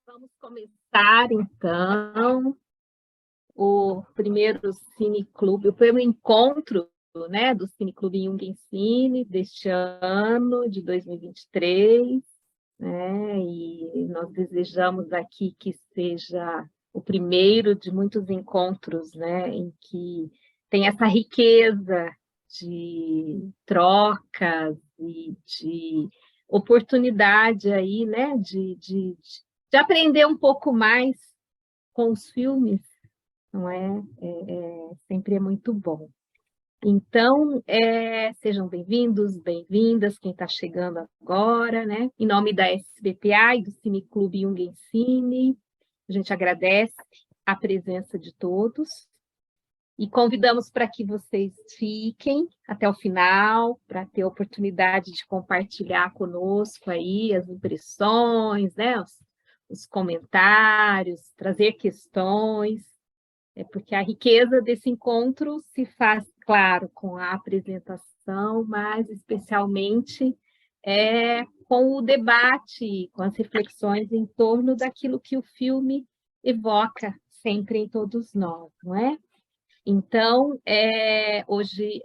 Vamos começar, então, o primeiro cineclube, o primeiro encontro, né, do Cineclube Jung Ensine deste ano, de 2023, né, e nós desejamos aqui que seja o primeiro de muitos encontros, né, em que tem essa riqueza de trocas e de oportunidade aí, né, de aprender um pouco mais com os filmes, não é? Sempre é muito bom. Então, sejam bem-vindos, bem-vindas, quem está chegando agora, né? Em nome da SBPA e do Cineclube Jung Ensine, a gente agradece a presença de todos e convidamos para que vocês fiquem até o final, para ter a oportunidade de compartilhar conosco aí as impressões, né? Os comentários, trazer questões, porque a riqueza desse encontro se faz, claro, com a apresentação, mas especialmente com o debate, com as reflexões em torno daquilo que o filme evoca sempre em todos nós, não é? Então, hoje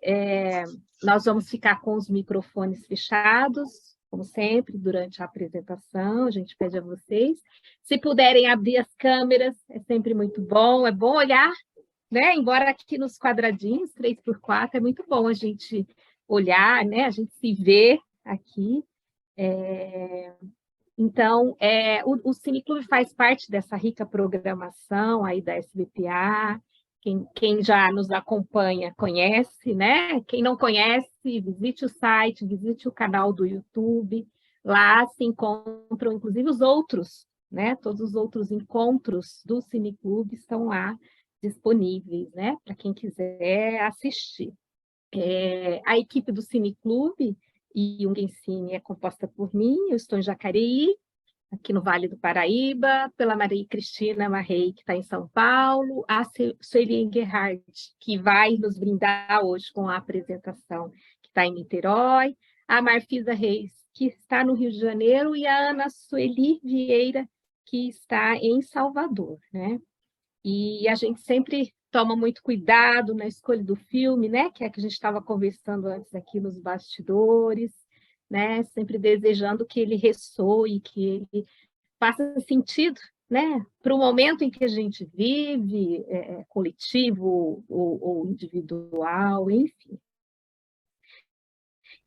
nós vamos ficar com os microfones fechados, como sempre, durante a apresentação, a gente pede a vocês. Se puderem abrir as câmeras, é sempre muito bom, é bom olhar, né? Embora aqui nos quadradinhos, 3x4, é muito bom a gente olhar, né? A gente se vê aqui. Então, o Cineclube faz parte dessa rica programação aí da SBPA. Quem já nos acompanha conhece, né? Quem não conhece, visite o site, visite o canal do YouTube. Lá se encontram, inclusive, os outros, né? Todos os outros encontros do Cineclube estão lá disponíveis, né? Para quem quiser assistir. A equipe do Cineclube e Jung Ensine é composta por mim, eu estou em Jacareí, aqui no Vale do Paraíba, pela Maria Cristina Marrei, que está em São Paulo, a Sueli Gerhardt, que vai nos brindar hoje com a apresentação, que está em Niterói, a Marfisa Reis, que está no Rio de Janeiro, e a Ana Sueli Vieira, que está em Salvador, né? E a gente sempre toma muito cuidado na escolha do filme, né? Que é que a gente estava conversando antes aqui nos bastidores, né? Sempre desejando que ele ressoe, que ele faça sentido, né? Para o momento em que a gente vive, coletivo ou individual, enfim.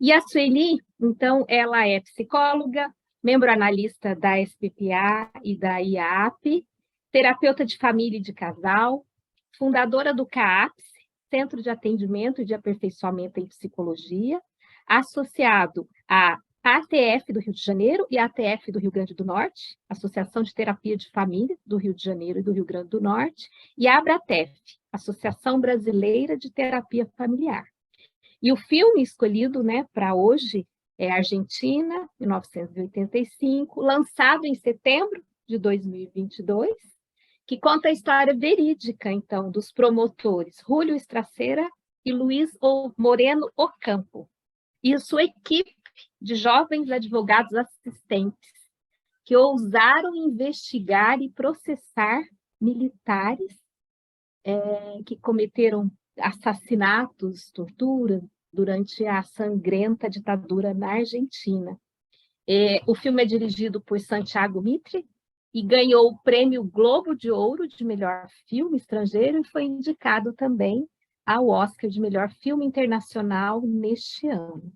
E a Sueli, então, ela é psicóloga, membro analista da SPPA e da IAP, terapeuta de família e de casal, fundadora do CAAPS, Centro de Atendimento e de Aperfeiçoamento em Psicologia, associado à ATF do Rio de Janeiro e à ATF do Rio Grande do Norte, Associação de Terapia de Família do Rio de Janeiro e do Rio Grande do Norte, e a ABRATEF, Associação Brasileira de Terapia Familiar. E o filme escolhido, né, para hoje é Argentina, 1985, lançado em setembro de 2022, que conta a história verídica, então, dos promotores Júlio Estracera e Luiz Moreno Ocampo, e sua equipe de jovens advogados assistentes, que ousaram investigar e processar militares que cometeram assassinatos, tortura, durante a sangrenta ditadura na Argentina. O filme é dirigido por Santiago Mitre e ganhou o prêmio Globo de Ouro de melhor filme estrangeiro e foi indicado também ao Oscar de melhor filme internacional neste ano.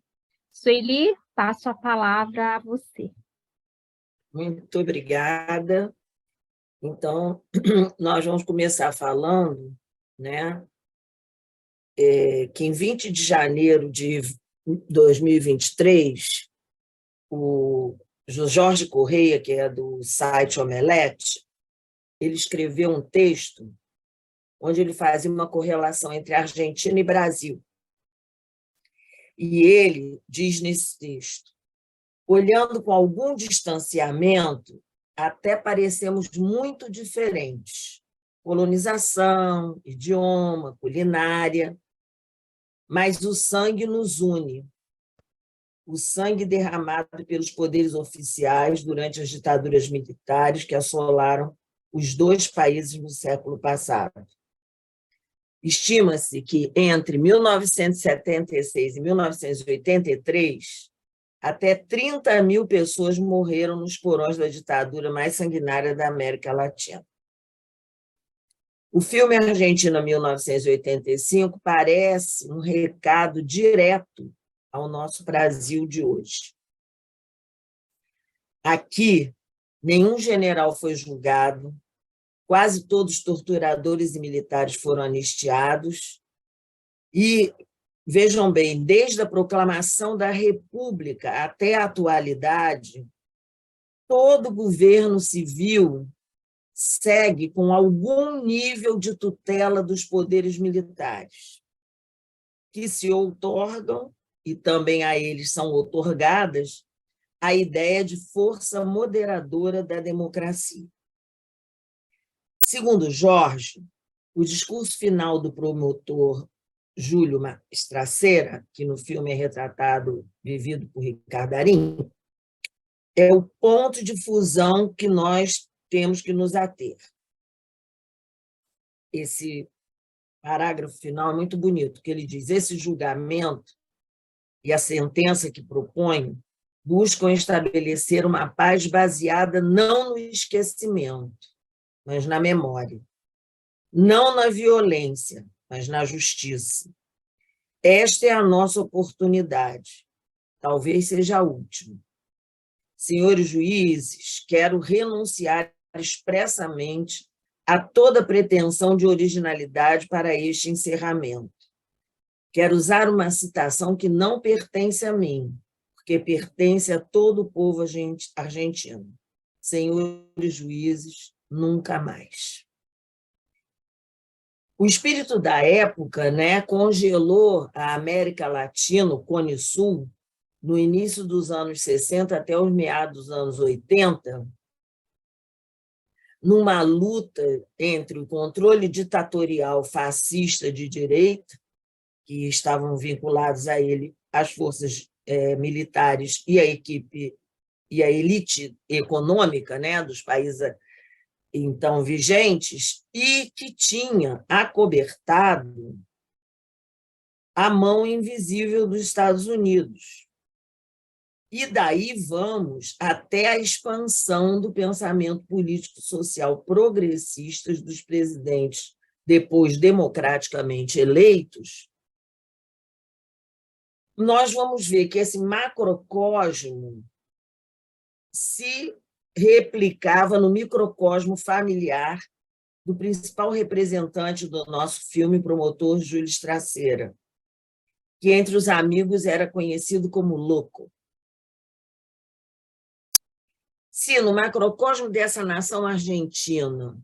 Sueli, passo a palavra a você. Muito obrigada. Então, nós vamos começar falando, né, que em 20 de janeiro de 2023, o Jorge Correia, que é do site Omelete, ele escreveu um texto onde ele fazia uma correlação entre Argentina e Brasil. E ele diz nesse texto: olhando com algum distanciamento, até parecemos muito diferentes. Colonização, idioma, culinária, mas o sangue nos une. o sangue derramado pelos poderes oficiais durante as ditaduras militares que assolaram os dois países no século passado. Estima-se que entre 1976 e 1983, até 30 mil pessoas morreram nos porões da ditadura mais sanguinária da América Latina. O filme Argentina 1985 parece um recado direto ao nosso Brasil de hoje. Aqui, nenhum general foi julgado, quase todos os torturadores e militares foram anistiados, e, vejam bem, desde a proclamação da República até a atualidade, todo governo civil segue com algum nível de tutela dos poderes militares, que se outorgam, e também a eles são outorgadas, a ideia de força moderadora da democracia. Segundo Jorge, o discurso final do promotor Júlio Stracera, que no filme é retratado, vivido por Ricardo Darín, é o ponto de fusão que nós temos que nos ater. Esse parágrafo final é muito bonito, que ele diz: esse julgamento e a sentença que proponho buscam estabelecer uma paz baseada não no esquecimento, mas na memória. Não na violência, mas na justiça. Esta é a nossa oportunidade. Talvez seja a última. Senhores juízes, quero renunciar expressamente a toda pretensão de originalidade para este encerramento. Quero usar uma citação que não pertence a mim, porque pertence a todo o povo argentino. Senhores juízes, nunca mais. O espírito da época, congelou a América Latina, o Cone Sul, no início dos anos 60 até os meados dos anos 80, numa luta entre o controle ditatorial fascista de direita, que estavam vinculados a ele as forças militares e a equipe e a elite econômica, dos países então vigentes, e que tinha acobertado a mão invisível dos Estados Unidos. E daí vamos até a expansão do pensamento político-social progressista dos presidentes, depois democraticamente eleitos. Nós vamos ver que esse macrocosmo se replicava no microcosmo familiar do principal representante do nosso filme, promotor Júlio Stracera, que entre os amigos era conhecido como louco. Se no macrocosmo dessa nação argentina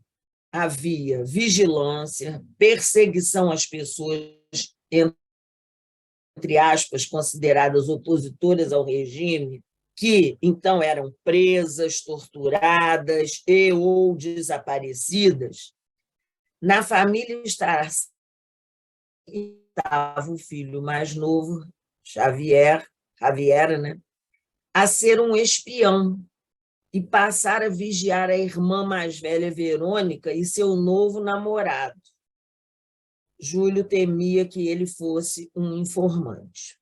havia vigilância, perseguição às pessoas, entre aspas, consideradas opositoras ao regime, que então eram presas, torturadas e ou desaparecidas, na família estava o filho mais novo, Javier, a ser um espião e passar a vigiar a irmã mais velha, Verônica, e seu novo namorado. Júlio temia que ele fosse um informante.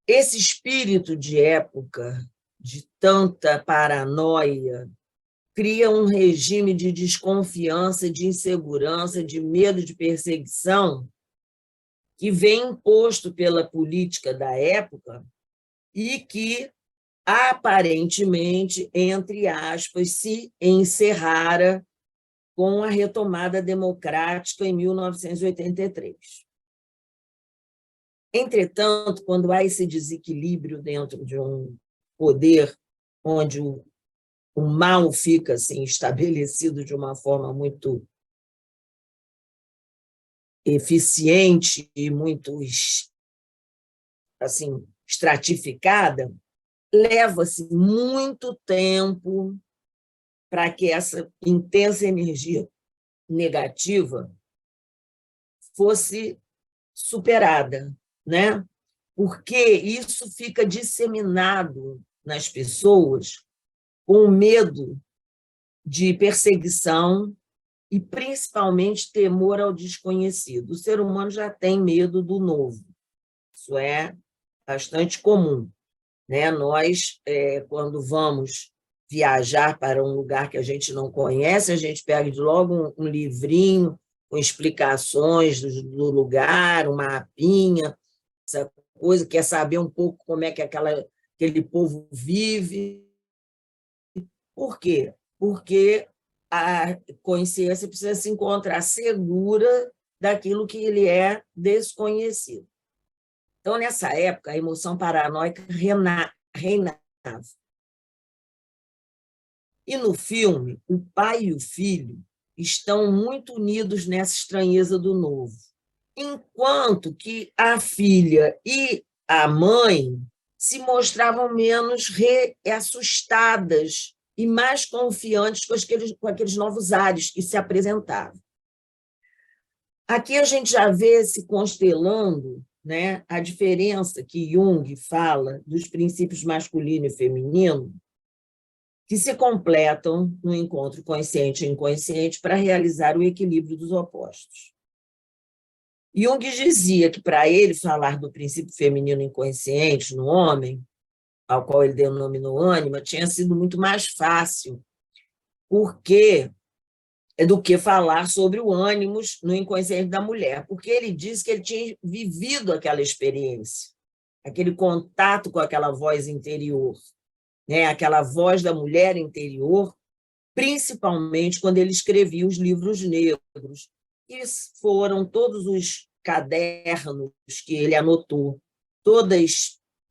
Esse espírito de época, de tanta paranoia, cria um regime de desconfiança, de insegurança, de medo de perseguição, que vem imposto pela política da época e que, aparentemente, entre aspas, se encerrara com a retomada democrática em 1983. Entretanto, quando há esse desequilíbrio dentro de um poder onde o mal fica assim, estabelecido de uma forma muito eficiente e muito assim, estratificada, leva-se muito tempo para que essa intensa energia negativa fosse superada, porque isso fica disseminado nas pessoas com medo de perseguição e, principalmente, temor ao desconhecido. O ser humano já tem medo do novo. Isso é bastante comum, né? Nós, quando vamos viajar para um lugar que a gente não conhece, a gente pega logo um livrinho com explicações do lugar, um mapinha, essa coisa, quer saber um pouco como é que aquele povo vive. Por quê? Porque a consciência precisa se encontrar segura daquilo que ele é desconhecido. Então, nessa época, a emoção paranoica reinava. E no filme, o pai e o filho estão muito unidos nessa estranheza do novo, enquanto que a filha e a mãe se mostravam menos assustadas e mais confiantes com aqueles novos ares que se apresentavam. Aqui a gente já vê se constelando, né, a diferença que Jung fala dos princípios masculino e feminino, que se completam no encontro consciente e inconsciente para realizar o equilíbrio dos opostos. Jung dizia que, para ele, falar do princípio feminino inconsciente no homem, ao qual ele denominou ânima, tinha sido muito mais fácil do que falar sobre o ânimos no inconsciente da mulher, porque ele disse que ele tinha vivido aquela experiência, aquele contato com aquela voz interior, né? Aquela voz da mulher interior, principalmente quando ele escrevia os livros negros, que foram todos os cadernos que ele anotou, toda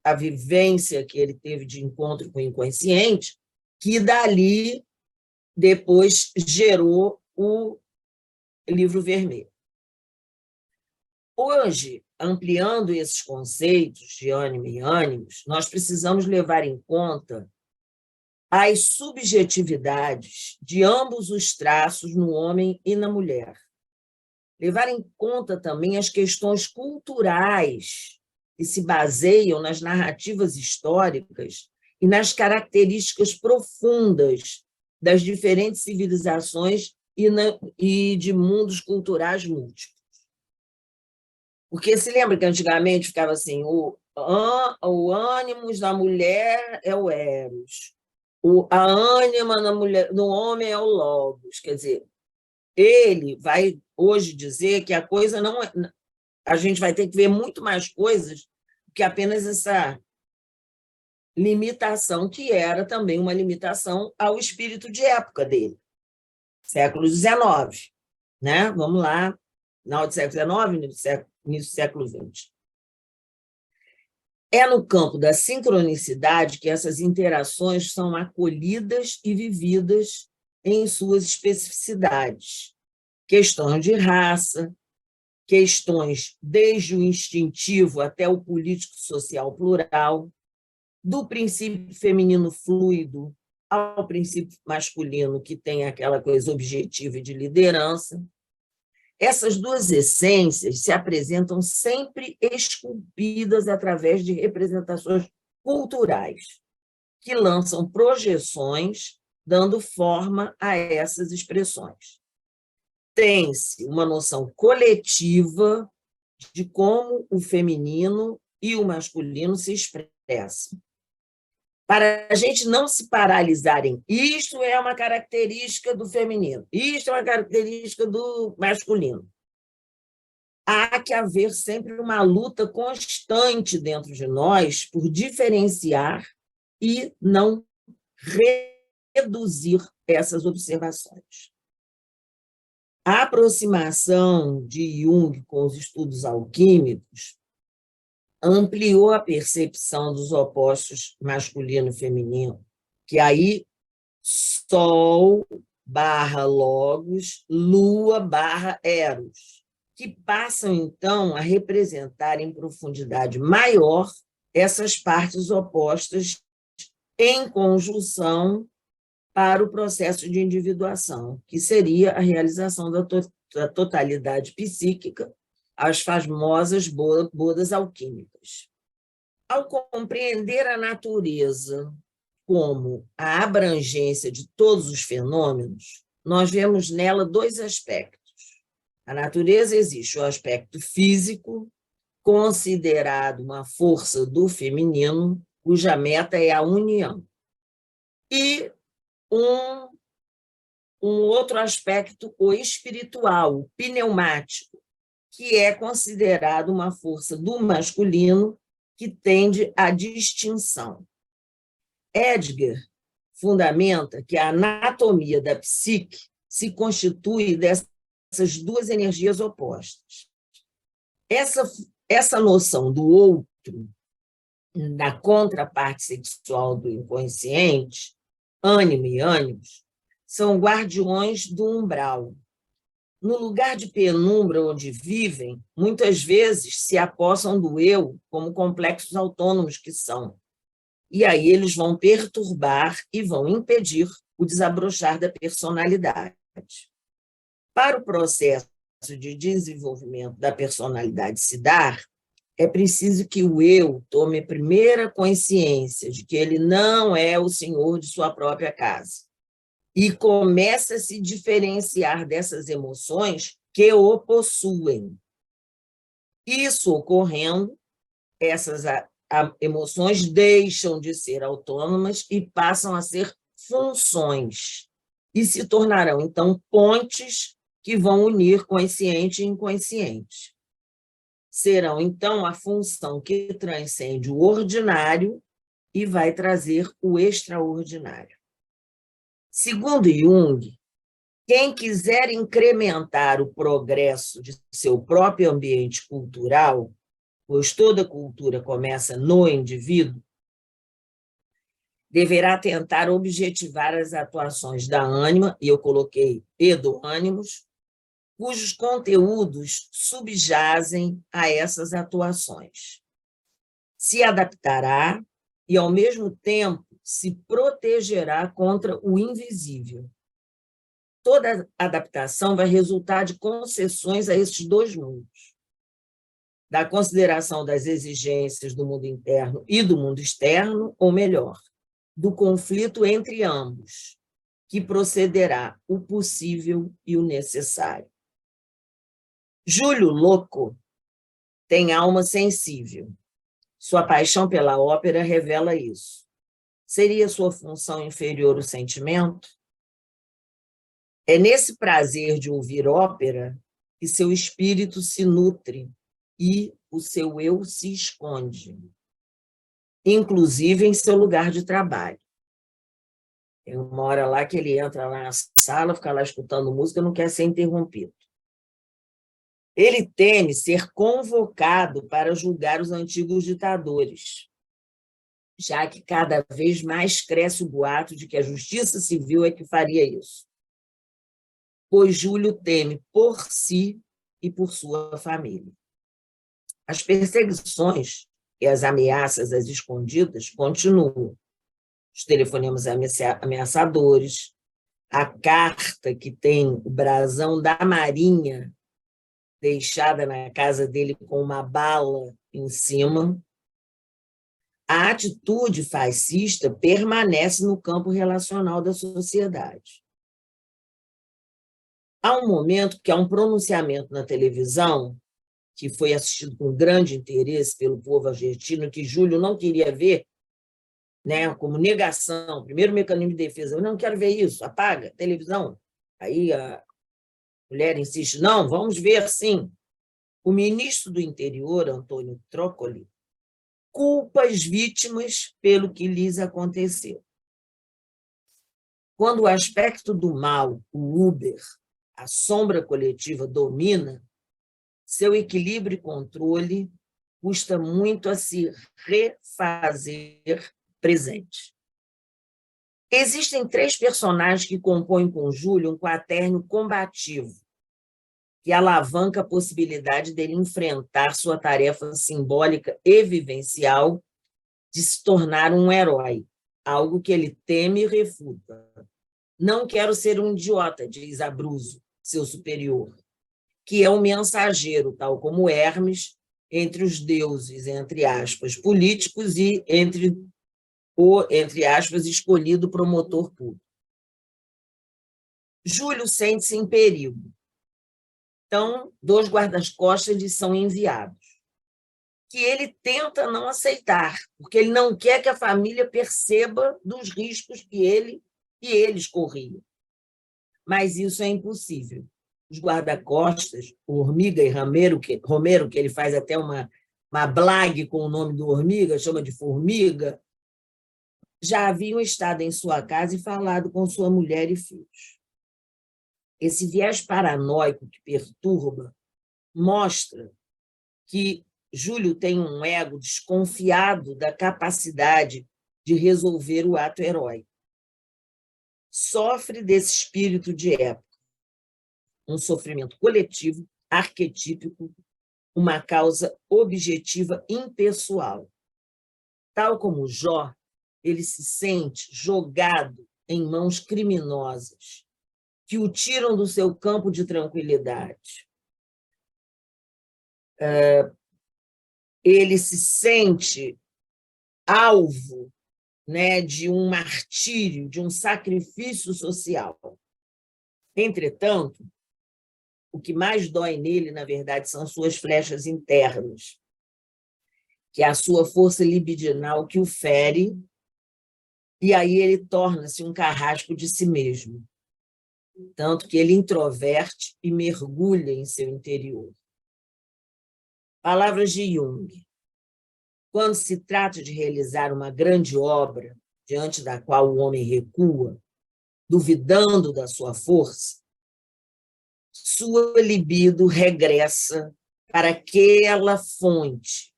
a vivência que ele teve de encontro com o inconsciente, que dali depois gerou o Livro Vermelho. Hoje, ampliando esses conceitos de ânima e ânimos, nós precisamos levar em conta as subjetividades de ambos os traços no homem e na mulher. Levar em conta também as questões culturais que se baseiam nas narrativas históricas e nas características profundas das diferentes civilizações e de mundos culturais múltiplos. Porque se lembra que antigamente ficava assim, o ânimos da mulher é o Eros, a ânima no homem é o Logos. Quer dizer, ele vai hoje dizer que a coisa não é... A gente vai ter que ver muito mais coisas do que apenas essa limitação, que era também uma limitação ao espírito de época dele, século XIX. Né? Vamos lá, final do século XIX, início do século XX. É no campo da sincronicidade que essas interações são acolhidas e vividas em suas especificidades. Questões de raça, questões desde o instintivo até o político-social plural, do princípio feminino fluido ao princípio masculino, que tem aquela coisa objetiva e de liderança. Essas duas essências se apresentam sempre esculpidas através de representações culturais, que lançam projeções, dando forma a essas expressões. Tem-se uma noção coletiva de como o feminino e o masculino se expressam. Para a gente não se paralisar em isto é uma característica do feminino, isto é uma característica do masculino. Há que haver sempre uma luta constante dentro de nós por diferenciar e não reduzir essas observações. A aproximação de Jung com os estudos alquímicos ampliou a percepção dos opostos masculino e feminino, que aí Sol / Logos, Lua / Eros, que passam, então, a representar em profundidade maior essas partes opostas em conjunção para o processo de individuação, que seria a realização da totalidade psíquica, as famosas bodas alquímicas. Ao compreender a natureza como a abrangência de todos os fenômenos, nós vemos nela dois aspectos. A natureza existe o aspecto físico, considerado uma força do feminino, cuja meta é a união. E um outro aspecto, o espiritual, o pneumático, que é considerado uma força do masculino que tende à distinção. Edgar fundamenta que a anatomia da psique se constitui dessas duas energias opostas. Essa noção do outro, da contraparte sexual do inconsciente, ânimo e ânimos, são guardiões do umbral. No lugar de penumbra onde vivem, muitas vezes se apossam do eu como complexos autônomos que são. E aí eles vão perturbar e vão impedir o desabrochar da personalidade. Para o processo de desenvolvimento da personalidade se dar, é preciso que o eu tome a primeira consciência de que ele não é o senhor de sua própria casa e comece a se diferenciar dessas emoções que o possuem. Isso ocorrendo, essas emoções deixam de ser autônomas e passam a ser funções e se tornarão, então, pontes que vão unir consciente e inconsciente. Serão, então, a função que transcende o ordinário e vai trazer o extraordinário. Segundo Jung, quem quiser incrementar o progresso de seu próprio ambiente cultural, pois toda cultura começa no indivíduo, deverá tentar objetivar as atuações da ânima, e eu coloquei e do ânimos, cujos conteúdos subjazem a essas atuações. Se adaptará e, ao mesmo tempo, se protegerá contra o invisível. Toda adaptação vai resultar de concessões a esses dois mundos, da consideração das exigências do mundo interno e do mundo externo, ou melhor, do conflito entre ambos, que procederá o possível e o necessário. Júlio Louco tem alma sensível. Sua paixão pela ópera revela isso. Seria sua função inferior o sentimento? É nesse prazer de ouvir ópera que seu espírito se nutre e o seu eu se esconde, inclusive em seu lugar de trabalho. Tem uma hora lá que ele entra lá na sala, fica lá escutando música, não quer ser interrompido. Ele teme ser convocado para julgar os antigos ditadores, já que cada vez mais cresce o boato de que a justiça civil é que faria isso, pois Júlio teme por si e por sua família. As perseguições e as ameaças às escondidas continuam. Os telefonemas ameaçadores, a carta que tem o brasão da Marinha deixada na casa dele com uma bala em cima. A atitude fascista permanece no campo relacional da sociedade. Há um momento que há um pronunciamento na televisão, que foi assistido com grande interesse pelo povo argentino, que Júlio não queria ver, né, como negação, primeiro mecanismo de defesa, eu não quero ver isso, apaga a televisão. Aí a mulher insiste, não, vamos ver sim. O ministro do Interior, Antônio Trócoli, culpa as vítimas pelo que lhes aconteceu. Quando o aspecto do mal, o Uber, a sombra coletiva domina, seu equilíbrio e controle custa muito a se refazer presente. Existem 3 personagens que compõem com Júlio um quaterno combativo, que alavanca a possibilidade dele enfrentar sua tarefa simbólica e vivencial de se tornar um herói, algo que ele teme e refuta. Não quero ser um idiota, diz Abruzzo, seu superior, que é um mensageiro, tal como Hermes, entre os deuses, entre aspas, políticos e entre aspas, escolhido promotor público. Júlio sente-se em perigo. Então, 2 guardas-costas lhe são enviados, que ele tenta não aceitar, porque ele não quer que a família perceba dos riscos que eles corriam. Mas isso é impossível. Os guarda-costas, o Hormiga e Romero, que ele faz até uma blague com o nome do Hormiga, chama de Formiga, já haviam estado em sua casa e falado com sua mulher e filhos. Esse viés paranoico que perturba mostra que Júlio tem um ego desconfiado da capacidade de resolver o ato heróico. Sofre desse espírito de época, um sofrimento coletivo, arquetípico, uma causa objetiva impessoal. Tal como Jó, ele se sente jogado em mãos criminosas, que o tiram do seu campo de tranquilidade. Ele se sente alvo, né, de um martírio, de um sacrifício social. Entretanto, o que mais dói nele, na verdade, são suas flechas internas, que é a sua força libidinal que o fere, e aí ele torna-se um carrasco de si mesmo, tanto que ele introverte e mergulha em seu interior. Palavras de Jung. Quando se trata de realizar uma grande obra, diante da qual o homem recua, duvidando da sua força, sua libido regressa para aquela fonte.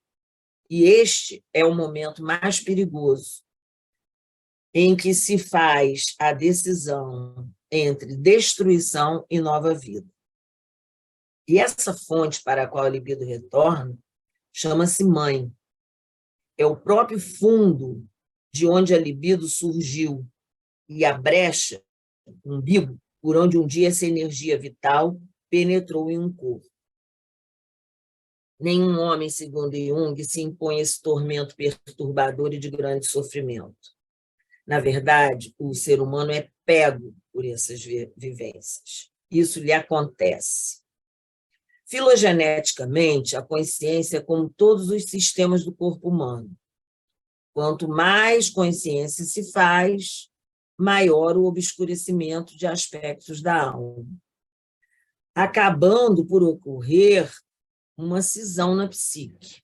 E este é o momento mais perigoso, em que se faz a decisão entre destruição e nova vida. E essa fonte para a qual a libido retorna chama-se mãe. É o próprio fundo de onde a libido surgiu e a brecha, o umbigo, por onde um dia essa energia vital penetrou em um corpo. Nenhum homem, segundo Jung, se impõe a esse tormento perturbador e de grande sofrimento. Na verdade, o ser humano é pego por essas vivências. Isso lhe acontece. Filogeneticamente, a consciência é como todos os sistemas do corpo humano. Quanto mais consciência se faz, maior o obscurecimento de aspectos da alma, acabando por ocorrer uma cisão na psique.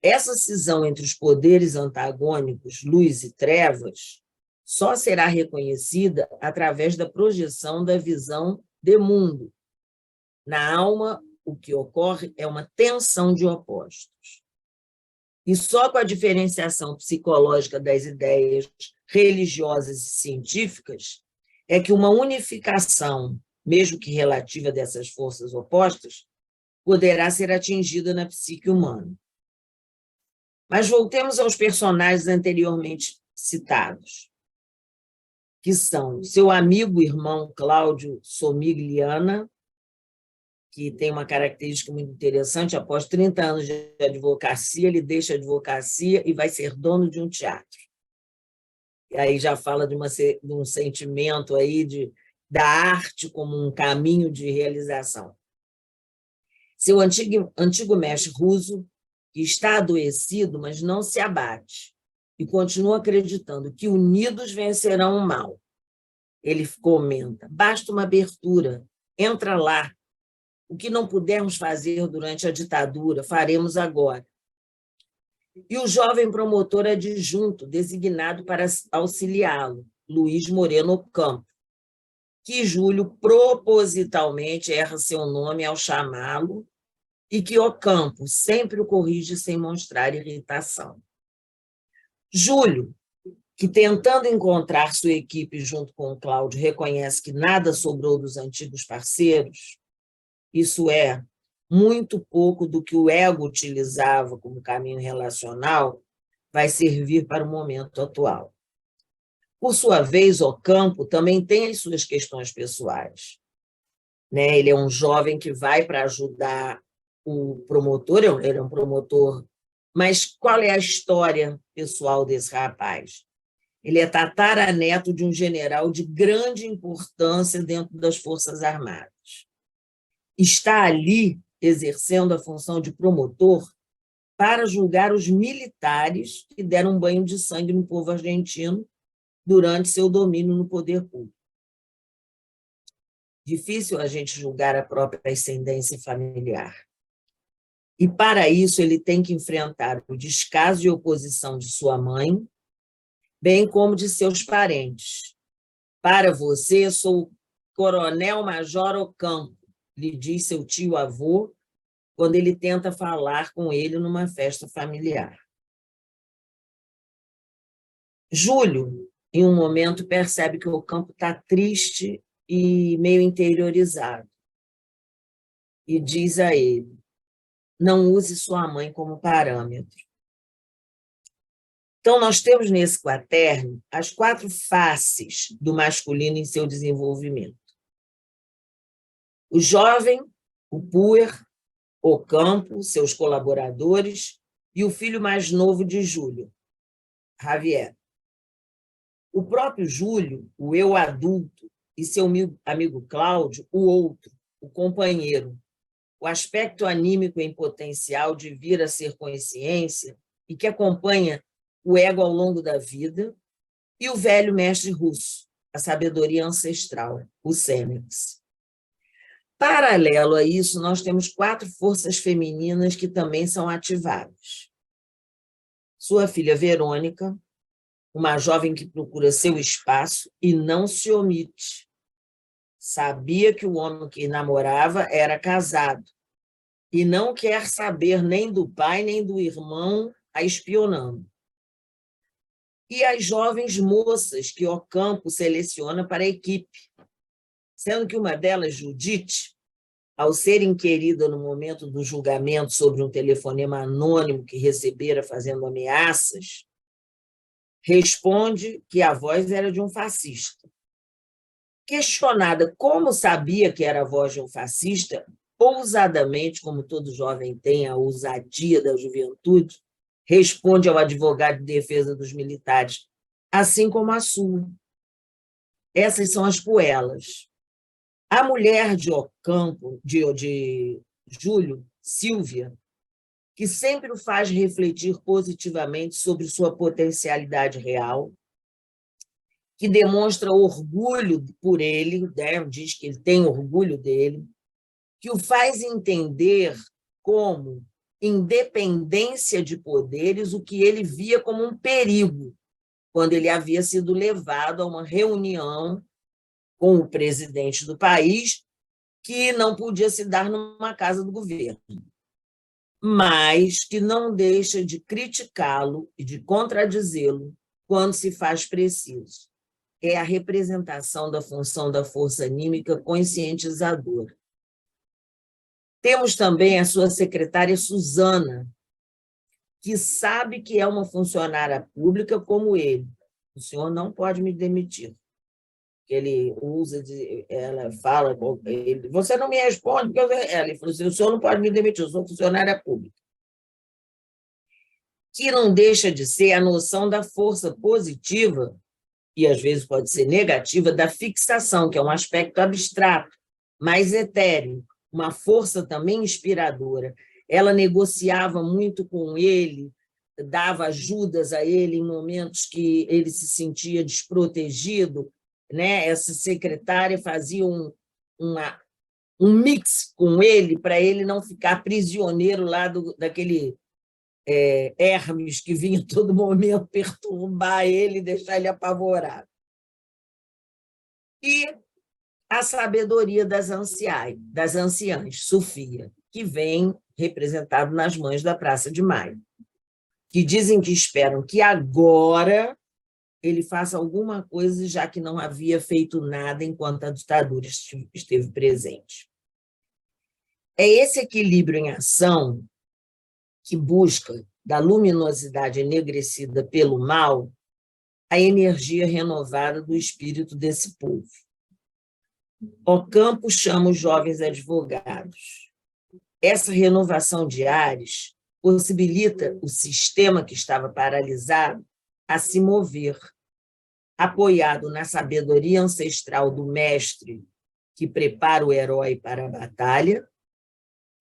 Essa cisão entre os poderes antagônicos, luz e trevas, só será reconhecida através da projeção da visão de mundo. Na alma, o que ocorre é uma tensão de opostos. E só com a diferenciação psicológica das ideias religiosas e científicas é que uma unificação, mesmo que relativa dessas forças opostas, poderá ser atingida na psique humana. Mas voltemos aos personagens anteriormente citados, que são seu amigo e irmão Cláudio Somigliana, que tem uma característica muito interessante: após 30 anos de advocacia, ele deixa a advocacia e vai ser dono de um teatro. E aí já fala de um sentimento aí da arte como um caminho de realização. Seu antigo mestre russo, que está adoecido, mas não se abate, e continua acreditando que unidos vencerão o mal. Ele comenta: basta uma abertura, entra lá. O que não pudermos fazer durante a ditadura, faremos agora. E o jovem promotor adjunto, designado para auxiliá-lo, Luiz Moreno Campo, que Júlio propositalmente erra seu nome ao chamá-lo, e que Ocampo sempre o corrige sem mostrar irritação. Júlio, que tentando encontrar sua equipe junto com o Cláudio, reconhece que nada sobrou dos antigos parceiros, isso é, muito pouco do que o ego utilizava como caminho relacional vai servir para o momento atual. Por sua vez, Ocampo também tem as suas questões pessoais. Ele é um jovem que vai para ajudar o promotor, ele é um promotor, mas qual é a história pessoal desse rapaz? Ele é tataraneto de um general de grande importância dentro das Forças Armadas. Está ali exercendo a função de promotor para julgar os militares que deram um banho de sangue no povo argentino durante seu domínio no poder público. Difícil a gente julgar a própria ascendência familiar. E, para isso, ele tem que enfrentar o descaso e oposição de sua mãe, bem como de seus parentes. Para você, sou o coronel-major Ocampo, lhe diz seu tio-avô, quando ele tenta falar com ele numa festa familiar. Júlio, em um momento, percebe que Ocampo está triste e meio interiorizado. E diz a ele: não use sua mãe como parâmetro. Então, nós temos nesse quaterno as 4 faces do masculino em seu desenvolvimento. O jovem, o puer, Ocampo, seus colaboradores, e o filho mais novo de Júlio, Javier. O próprio Júlio, o eu adulto, e seu amigo Cláudio, o outro, o companheiro, o aspecto anímico em potencial de vir a ser consciência e que acompanha o ego ao longo da vida, e o velho mestre russo, a sabedoria ancestral, o Sênex. Paralelo a isso, nós temos 4 forças femininas que também são ativadas. Sua filha Verônica, uma jovem que procura seu espaço e não se omite. Sabia que o homem que namorava era casado e não quer saber nem do pai nem do irmão a espionando. E as jovens moças que Ocampo seleciona para a equipe, sendo que uma delas, Judite, ao ser inquirida no momento do julgamento sobre um telefonema anônimo que recebera fazendo ameaças, responde que a voz era de um fascista. Questionada como sabia que era a voz de um fascista, ousadamente, como todo jovem tem a ousadia da juventude, responde ao advogado de defesa dos militares, assim como a sua. Essas são as puelas. A mulher de Ocampo, de Júlio, Silvia, que sempre o faz refletir positivamente sobre sua potencialidade real, que demonstra orgulho por ele, né? Diz que ele tem orgulho dele, que o faz entender como independência de poderes o que ele via como um perigo, quando ele havia sido levado a uma reunião com o presidente do país, que não podia se dar numa casa do governo, mas que não deixa de criticá-lo e de contradizê-lo quando se faz preciso. É a representação da função da força anímica conscientizadora. Temos também a sua secretária Susana, que sabe que é uma funcionária pública como ele. O senhor não pode me demitir. Ele usa, ela fala, ele, você não me responde, porque ele falou assim, o senhor não pode me demitir, eu sou funcionária pública. Que não deixa de ser a noção da força positiva, e às vezes pode ser negativa, da fixação, que é um aspecto abstrato, mais etéreo, uma força também inspiradora. Ela negociava muito com ele, dava ajudas a ele em momentos que ele se sentia desprotegido, né? Essa secretária fazia um mix com ele para ele não ficar prisioneiro lá daquele Hermes que vinha a todo momento perturbar ele e deixar ele apavorado. E a sabedoria das anciãs, Sofia, que vem representado nas mães da Praça de Maio, que dizem que esperam que agora ele faça alguma coisa, já que não havia feito nada enquanto a ditadura esteve presente. É esse equilíbrio em ação que busca, da luminosidade enegrecida pelo mal, a energia renovada do espírito desse povo. Ocampo chama os jovens advogados. essa renovação de ares possibilita o sistema que estava paralisado a se mover, apoiado na sabedoria ancestral do mestre que prepara o herói para a batalha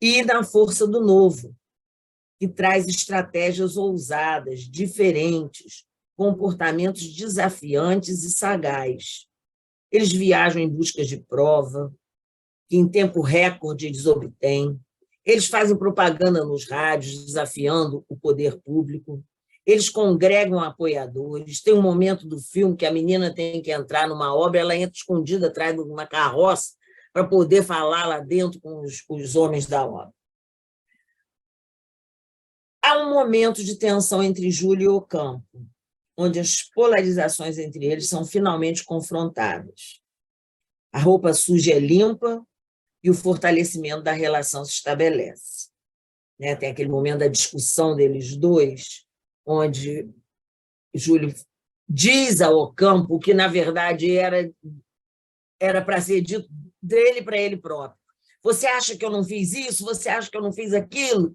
e na força do novo, que traz estratégias ousadas, diferentes, comportamentos desafiantes e sagazes. Eles viajam em busca de prova, que em tempo recorde eles obtêm. Eles fazem propaganda nos rádios, desafiando o poder público. Eles congregam apoiadores. Tem um momento do filme que a menina tem que entrar numa obra, ela entra escondida atrás de uma carroça para poder falar lá dentro com os homens da obra. Há um momento de tensão entre Júlio e Ocampo, onde as polarizações entre eles são finalmente confrontadas. A roupa suja é limpa e o fortalecimento da relação se estabelece. Tem aquele momento da discussão deles dois, onde Júlio diz ao Ocampo que, na verdade, era para ser dito dele para ele próprio. Você acha que eu não fiz isso? Você acha que eu não fiz aquilo?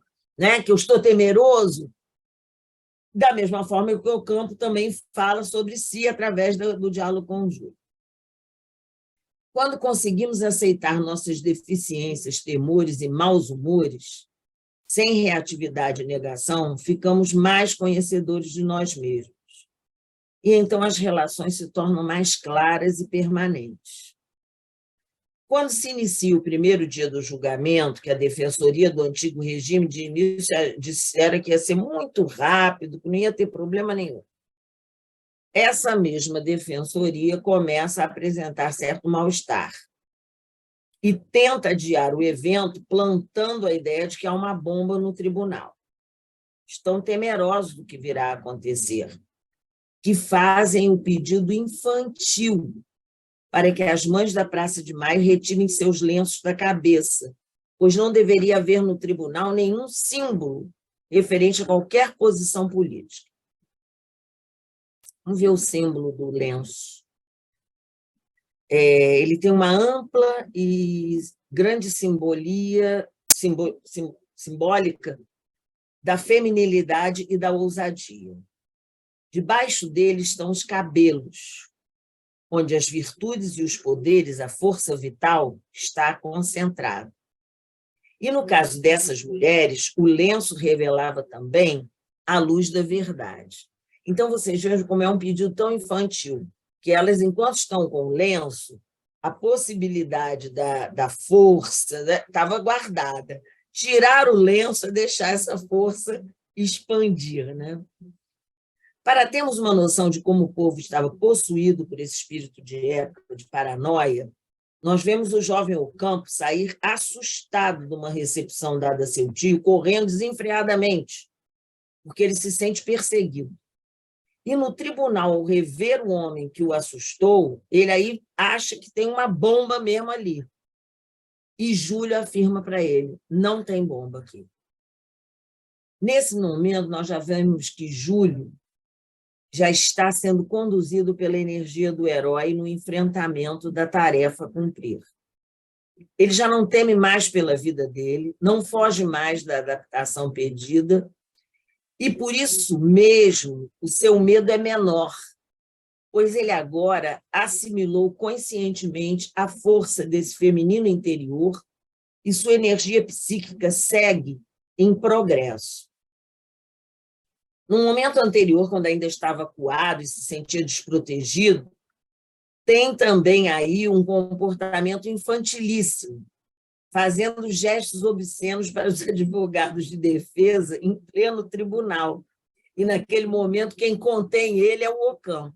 Que eu estou temeroso? Da mesma forma que o Ocampo também fala sobre si através do diálogo com o Júlio. Quando conseguimos aceitar nossas deficiências, temores e maus humores, sem reatividade e negação, ficamos mais conhecedores de nós mesmos. E então as relações se tornam mais claras e permanentes. Quando se inicia o primeiro dia do julgamento, que a defensoria do antigo regime de início dissera que ia ser muito rápido, que não ia ter problema nenhum, essa mesma defensoria começa a apresentar certo mal-estar e tenta adiar o evento, plantando a ideia de que há uma bomba no tribunal. Estão temerosos do que virá a acontecer, que fazem o pedido infantil para que as mães da Praça de Maio retirem seus lenços da cabeça, pois não deveria haver no tribunal nenhum símbolo referente a qualquer posição política. Vamos ver o símbolo do lenço. Ele tem uma ampla e grande simbólica da feminilidade e da ousadia. Debaixo dele estão os cabelos, onde as virtudes e os poderes, a força vital, está concentrada. E, no caso dessas mulheres, o lenço revelava também a luz da verdade. Então, vocês vejam como é um pedido tão infantil, que elas, enquanto estão com o lenço, a possibilidade da força estava guardada. Tirar o lenço é deixar essa força expandir. Para termos uma noção de como o povo estava possuído por esse espírito de época, de paranoia, nós vemos o jovem Ocampo sair assustado de uma recepção dada a seu tio, correndo desenfreadamente, porque ele se sente perseguido. E no tribunal, ao rever o homem que o assustou, ele aí acha que tem uma bomba mesmo ali. E Júlio afirma para ele, não tem bomba aqui. Nesse momento, nós já vemos que Júlio já está sendo conduzido pela energia do herói no enfrentamento da tarefa a cumprir. Ele já não teme mais pela vida dele, não foge mais da adaptação pedida, e por isso mesmo o seu medo é menor, pois ele agora assimilou conscientemente a força desse feminino interior e sua energia psíquica segue em progresso. No momento anterior, quando ainda estava acuado e se sentia desprotegido, tem também aí um comportamento infantilíssimo, fazendo gestos obscenos para os advogados de defesa em pleno tribunal. E, naquele momento, quem contém ele é o Ocampo.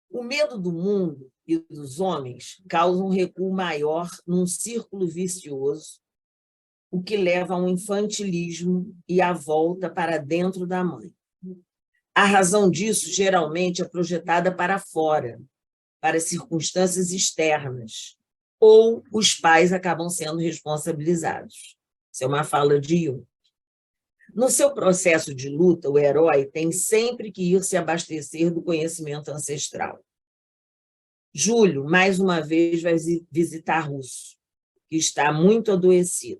O medo do mundo e dos homens causa um recuo maior num círculo vicioso, o que leva a um infantilismo e a volta para dentro da mãe. A razão disso, geralmente, é projetada para fora, para circunstâncias externas, ou os pais acabam sendo responsabilizados. Isso é uma fala de Jung. No seu processo de luta, o herói tem sempre que ir se abastecer do conhecimento ancestral. Júlio, mais uma vez, vai visitar Russo, que está muito adoecido.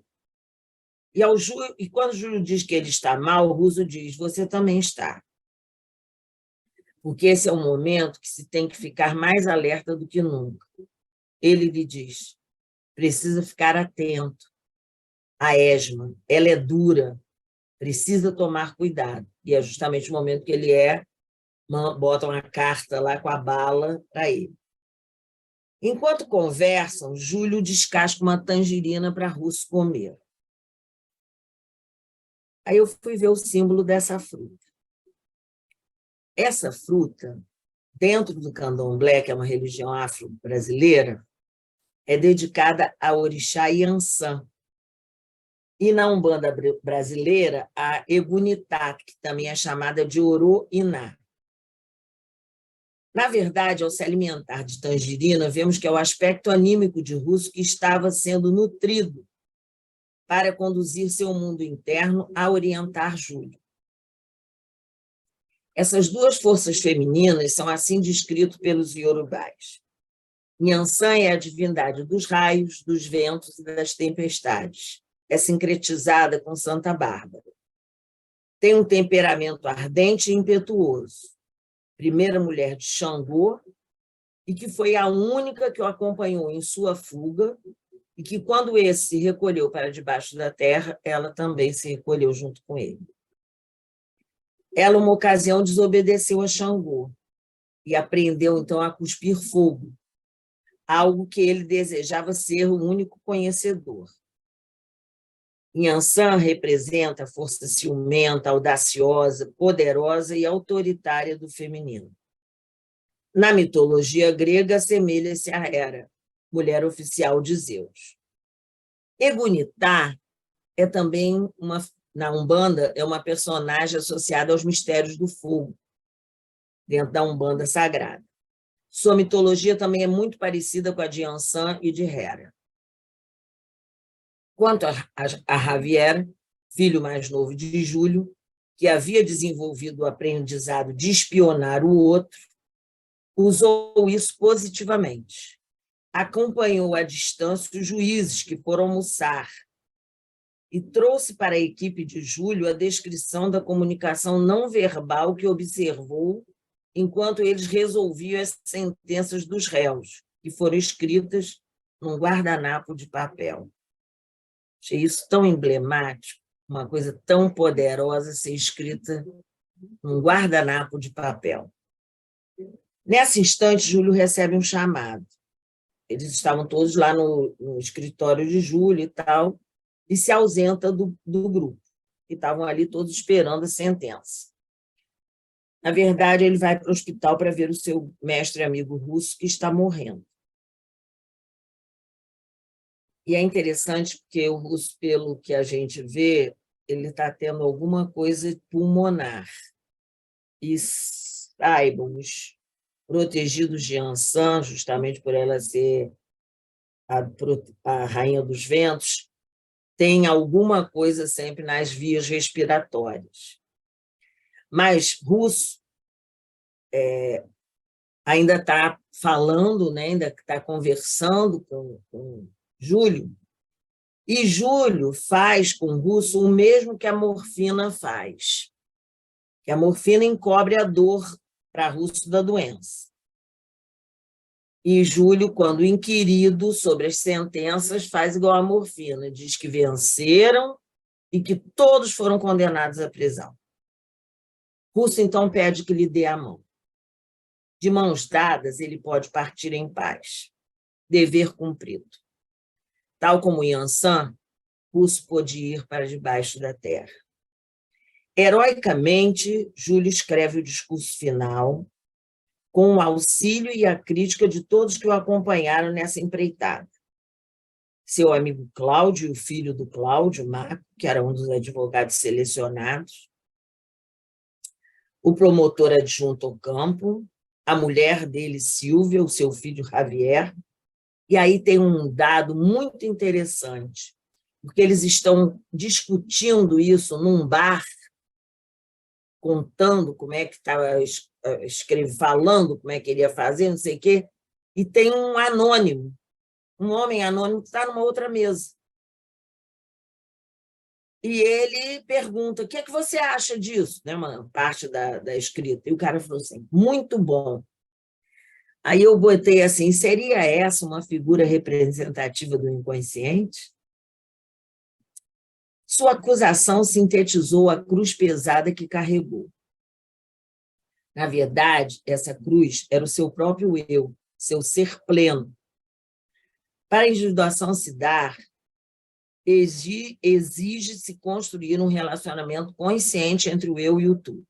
E quando Júlio diz que ele está mal, o Russo diz, você também está. Porque esse é um momento que se tem que ficar mais alerta do que nunca. Ele lhe diz, precisa ficar atento. A esma, ela é dura, precisa tomar cuidado. E é justamente o momento que ele bota uma carta lá com a bala para ele. Enquanto conversam, Júlio descasca uma tangerina para Russo comer. Aí eu fui ver o símbolo dessa fruta. Essa fruta, dentro do candomblé, que é uma religião afro-brasileira, é dedicada a orixá Iansã. E na Umbanda brasileira, a Egunitá, que também é chamada de Oroiná. Na verdade, ao se alimentar de tangerina, vemos que é o aspecto anímico de Russo que estava sendo nutrido para conduzir seu mundo interno a orientar Júlio. Essas duas forças femininas são assim descritas pelos iorubais. Nhansan é a divindade dos raios, dos ventos e das tempestades. É sincretizada com Santa Bárbara. Tem um temperamento ardente e impetuoso. Primeira mulher de Xangô, e que foi a única que o acompanhou em sua fuga, e que, quando esse se recolheu para debaixo da terra, ela também se recolheu junto com ele. Ela, uma ocasião, desobedeceu a Xangô e aprendeu, então, a cuspir fogo, algo que ele desejava ser o único conhecedor. Nhansan representa a força ciumenta, audaciosa, poderosa e autoritária do feminino. Na mitologia grega, assemelha-se a Hera, mulher oficial de Zeus. Egunitá é também na Umbanda, é uma personagem associada aos mistérios do fogo, dentro da Umbanda sagrada. Sua mitologia também é muito parecida com a de Iansã e de Hera. Quanto a Javier, filho mais novo de Júlio, que havia desenvolvido o aprendizado de espionar o outro, usou isso positivamente. Acompanhou à distância os juízes que foram almoçar e trouxe para a equipe de Júlio a descrição da comunicação não verbal que observou enquanto eles resolviam as sentenças dos réus, que foram escritas num guardanapo de papel. Achei isso tão emblemático, uma coisa tão poderosa ser escrita num guardanapo de papel. Nesse instante, Júlio recebe um chamado. Eles estavam todos lá no escritório de Júlio e tal, e se ausenta do grupo, que estavam ali todos esperando a sentença. Na verdade, ele vai para o hospital para ver o seu mestre amigo Russo, que está morrendo. E é interessante porque o Russo, pelo que a gente vê, ele está tendo alguma coisa pulmonar. E saibam-nos, protegidos de Ansan, justamente por ela ser a rainha dos ventos, tem alguma coisa sempre nas vias respiratórias. Mas Russo ainda está falando, né, ainda está conversando com Júlio, e Júlio faz com Russo o mesmo que a morfina faz, que a morfina encobre a dor para Russo da doença. E Júlio, quando inquirido sobre as sentenças, faz igual a morfina, diz que venceram e que todos foram condenados à prisão. Russo, então, pede que lhe dê a mão. De mãos dadas, ele pode partir em paz. Dever cumprido. Tal como Iansã, Russo pôde ir para debaixo da terra. Heroicamente, Júlio escreve o discurso final, com o auxílio e a crítica de todos que o acompanharam nessa empreitada. Seu amigo Cláudio, o filho do Cláudio, Marco, que era um dos advogados selecionados, o promotor adjunto ao campo, a mulher dele, Silvia, o seu filho Javier. E aí tem um dado muito interessante, porque eles estão discutindo isso num bar, contando como é que estava falando como é que ele ia fazer, não sei o quê, e tem um anônimo um homem anônimo que está numa outra mesa. E ele pergunta, o que é que você acha disso? Né, uma parte da escrita. E o cara falou assim, muito bom. Aí eu botei assim, seria essa uma figura representativa do inconsciente? Sua acusação sintetizou a cruz pesada que carregou. Na verdade, essa cruz era o seu próprio eu, seu ser pleno. Para a individuação se dar, exige-se construir um relacionamento consciente entre o eu e o tu.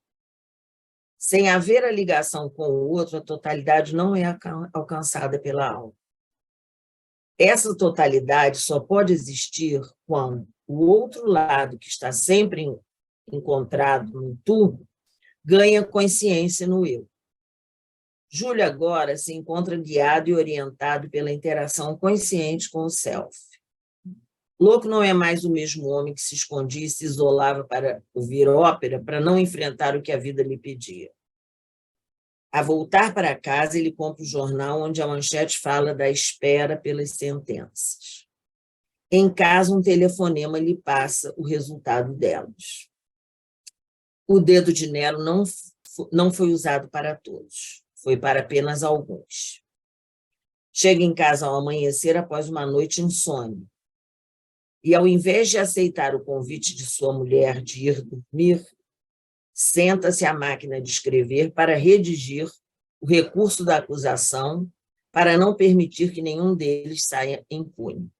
Sem haver a ligação com o outro, a totalidade não é alcançada pela alma. Essa totalidade só pode existir quando o outro lado, que está sempre encontrado no tu, ganha consciência no eu. Júlio agora se encontra guiado e orientado pela interação consciente com o self. Louco não é mais o mesmo homem que se escondia e se isolava para ouvir ópera, para não enfrentar o que a vida lhe pedia. A voltar para casa, ele compra o jornal onde a manchete fala da espera pelas sentenças. Em casa, um telefonema lhe passa o resultado delas. O dedo de Nero não foi usado para todos, foi para apenas alguns. Chega em casa ao amanhecer após uma noite insone. E, ao invés de aceitar o convite de sua mulher de ir dormir, senta-se à máquina de escrever para redigir o recurso da acusação, para não permitir que nenhum deles saia impune.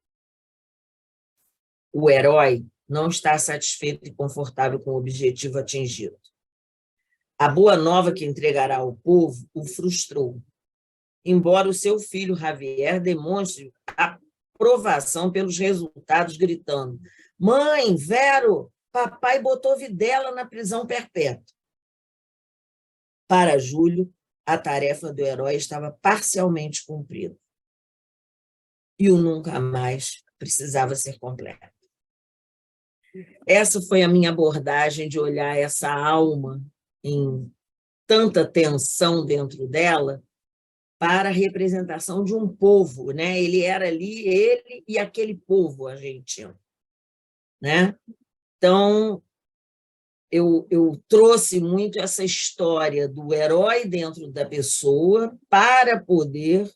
O herói não está satisfeito e confortável com o objetivo atingido. A boa nova que entregará ao povo o frustrou, embora o seu filho Javier demonstre aprovação pelos resultados, gritando: "Mãe, Vero, papai botou Videla na prisão perpétua." Para Júlio, a tarefa do herói estava parcialmente cumprida. E o nunca mais precisava ser completo. Essa foi a minha abordagem de olhar essa alma em tanta tensão dentro dela para a representação de um povo, né? Ele era ali, ele e aquele povo argentino, né? Então, eu trouxe muito essa história do herói dentro da pessoa para poder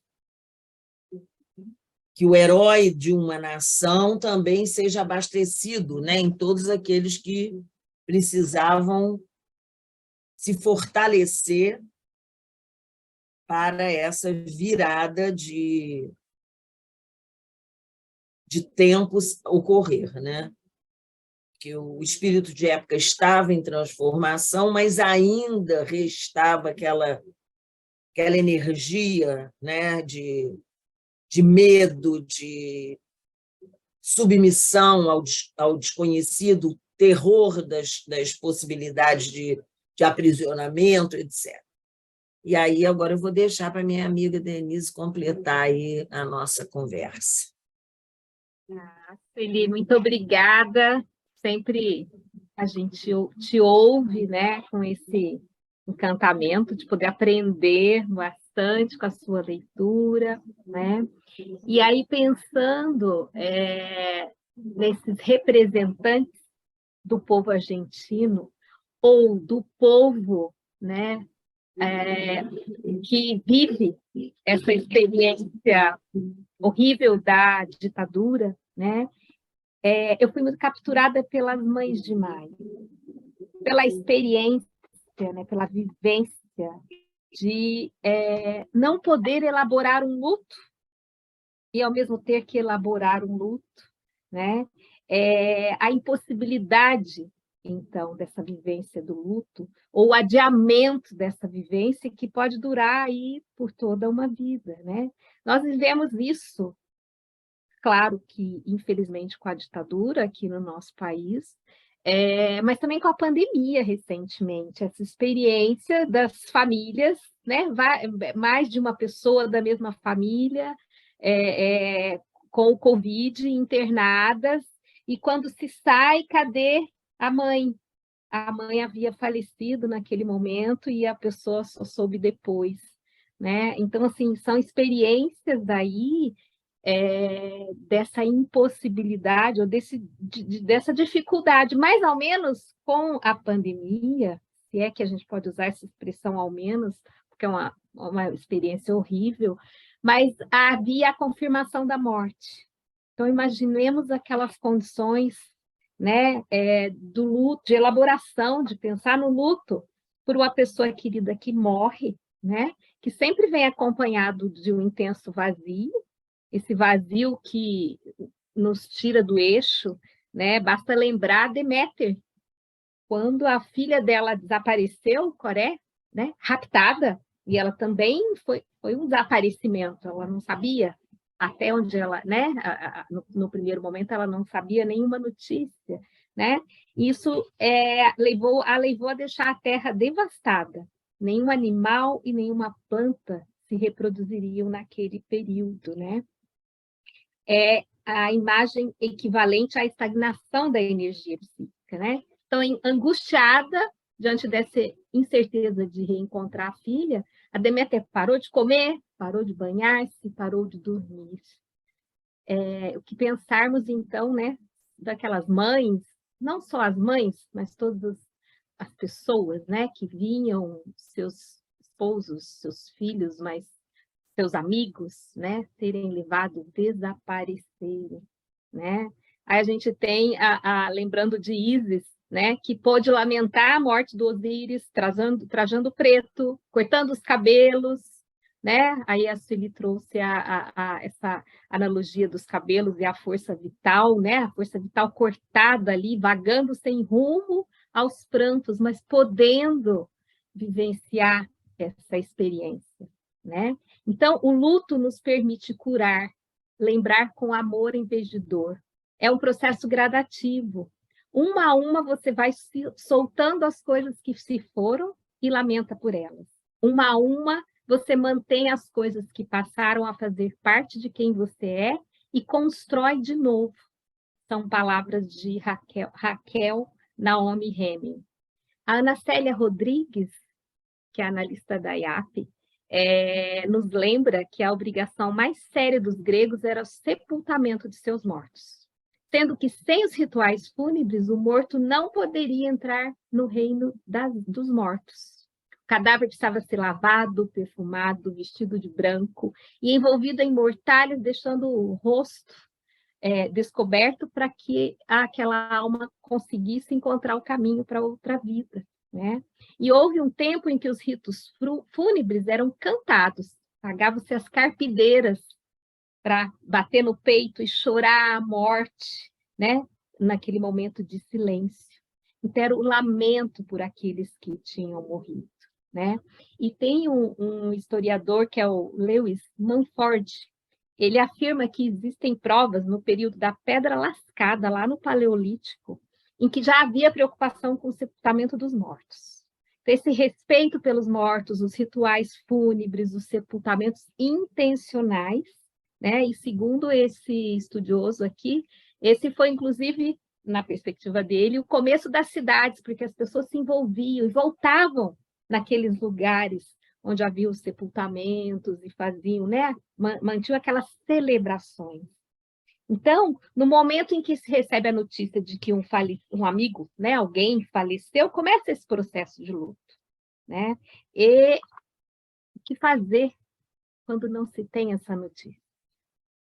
que o herói de uma nação também seja abastecido, né, em todos aqueles que precisavam se fortalecer para essa virada de tempos ocorrer, né? Que o espírito de época estava em transformação, mas ainda restava aquela energia, né, de medo, de submissão ao desconhecido, terror das possibilidades de aprisionamento, etc. E aí, agora eu vou deixar para minha amiga Denise completar aí a nossa conversa. Celi, muito obrigada. Sempre a gente te ouve, né, com esse encantamento de poder aprender bastante com a sua leitura, né? E aí, pensando nesses representantes do povo argentino, ou do povo, né, que vive essa experiência horrível da ditadura, né? Eu fui muito capturada pelas Mães de Maio, pela experiência, né, pela vivência de não poder elaborar um luto e, ao mesmo ter que elaborar um luto, né? A impossibilidade, então, dessa vivência do luto, ou o adiamento dessa vivência que pode durar aí por toda uma vida, né? Nós vivemos isso, claro que, infelizmente, com a ditadura aqui no nosso país, mas também com a pandemia recentemente, essa experiência das famílias, né? Mais de uma pessoa da mesma família, com o Covid, internadas, e quando se sai, cadê a mãe? A mãe havia falecido naquele momento e a pessoa só soube depois, né? Então, assim, são experiências daí dessa impossibilidade ou dessa dificuldade, mais ou menos com a pandemia, se é que a gente pode usar essa expressão ao menos, porque é uma experiência horrível, mas havia a confirmação da morte. Então, imaginemos aquelas condições, né, do luto, de elaboração, de pensar no luto por uma pessoa querida que morre, né, que sempre vem acompanhado de um intenso vazio, esse vazio que nos tira do eixo, né? Basta lembrar Deméter, quando a filha dela desapareceu, Coré, né? Raptada, e ela também foi um desaparecimento, ela não sabia até onde ela, né? No primeiro momento ela não sabia nenhuma notícia, né? Isso levou a deixar a terra devastada. Nenhum animal e nenhuma planta se reproduziriam naquele período, né? É a imagem equivalente à estagnação da energia psíquica, né? Então, angustiada diante dessa incerteza de reencontrar a filha, a Deméter parou de comer, parou de banhar-se, parou de dormir. O que pensarmos, então, né, daquelas mães, não só as mães, mas todas as pessoas, né, que vinham, seus esposos, seus filhos, mas seus amigos, né, serem levados, desaparecerem, né? Aí a gente tem, lembrando de Ísis, né, que pôde lamentar a morte do Osíris, trajando preto, cortando os cabelos, né? Aí a Sueli trouxe essa analogia dos cabelos e a força vital, né? A força vital cortada ali, vagando sem rumo aos prantos, mas podendo vivenciar essa experiência, né? Então, o luto nos permite curar, lembrar com amor em vez de dor. É um processo gradativo. Uma a uma você vai soltando as coisas que se foram e lamenta por elas. Uma a uma você mantém as coisas que passaram a fazer parte de quem você é e constrói de novo. São palavras de Raquel Naomi Heming. A Ana Célia Rodrigues, que é analista da IAP, nos lembra que a obrigação mais séria dos gregos era o sepultamento de seus mortos, sendo que sem os rituais fúnebres, o morto não poderia entrar no reino dos mortos. O cadáver precisava ser lavado, perfumado, vestido de branco e envolvido em mortalhas, deixando o rosto descoberto para que aquela alma conseguisse encontrar o caminho para outra vida, né? E houve um tempo em que os ritos fúnebres eram cantados, pagavam-se as carpideiras para bater no peito e chorar a morte, né? Naquele momento de silêncio. Então, era o lamento por aqueles que tinham morrido, né? E tem um historiador, que é o Lewis Mumford, ele afirma que existem provas no período da Pedra Lascada, lá no Paleolítico, em que já havia preocupação com o sepultamento dos mortos. Então, esse respeito pelos mortos, os rituais fúnebres, os sepultamentos intencionais, né? E segundo esse estudioso aqui, esse foi, inclusive, na perspectiva dele, o começo das cidades, porque as pessoas se envolviam e voltavam naqueles lugares onde havia os sepultamentos e faziam, né? Mantinham aquelas celebrações. Então, no momento em que se recebe a notícia de que um amigo, né, alguém faleceu, começa esse processo de luto, né? E o que fazer quando não se tem essa notícia?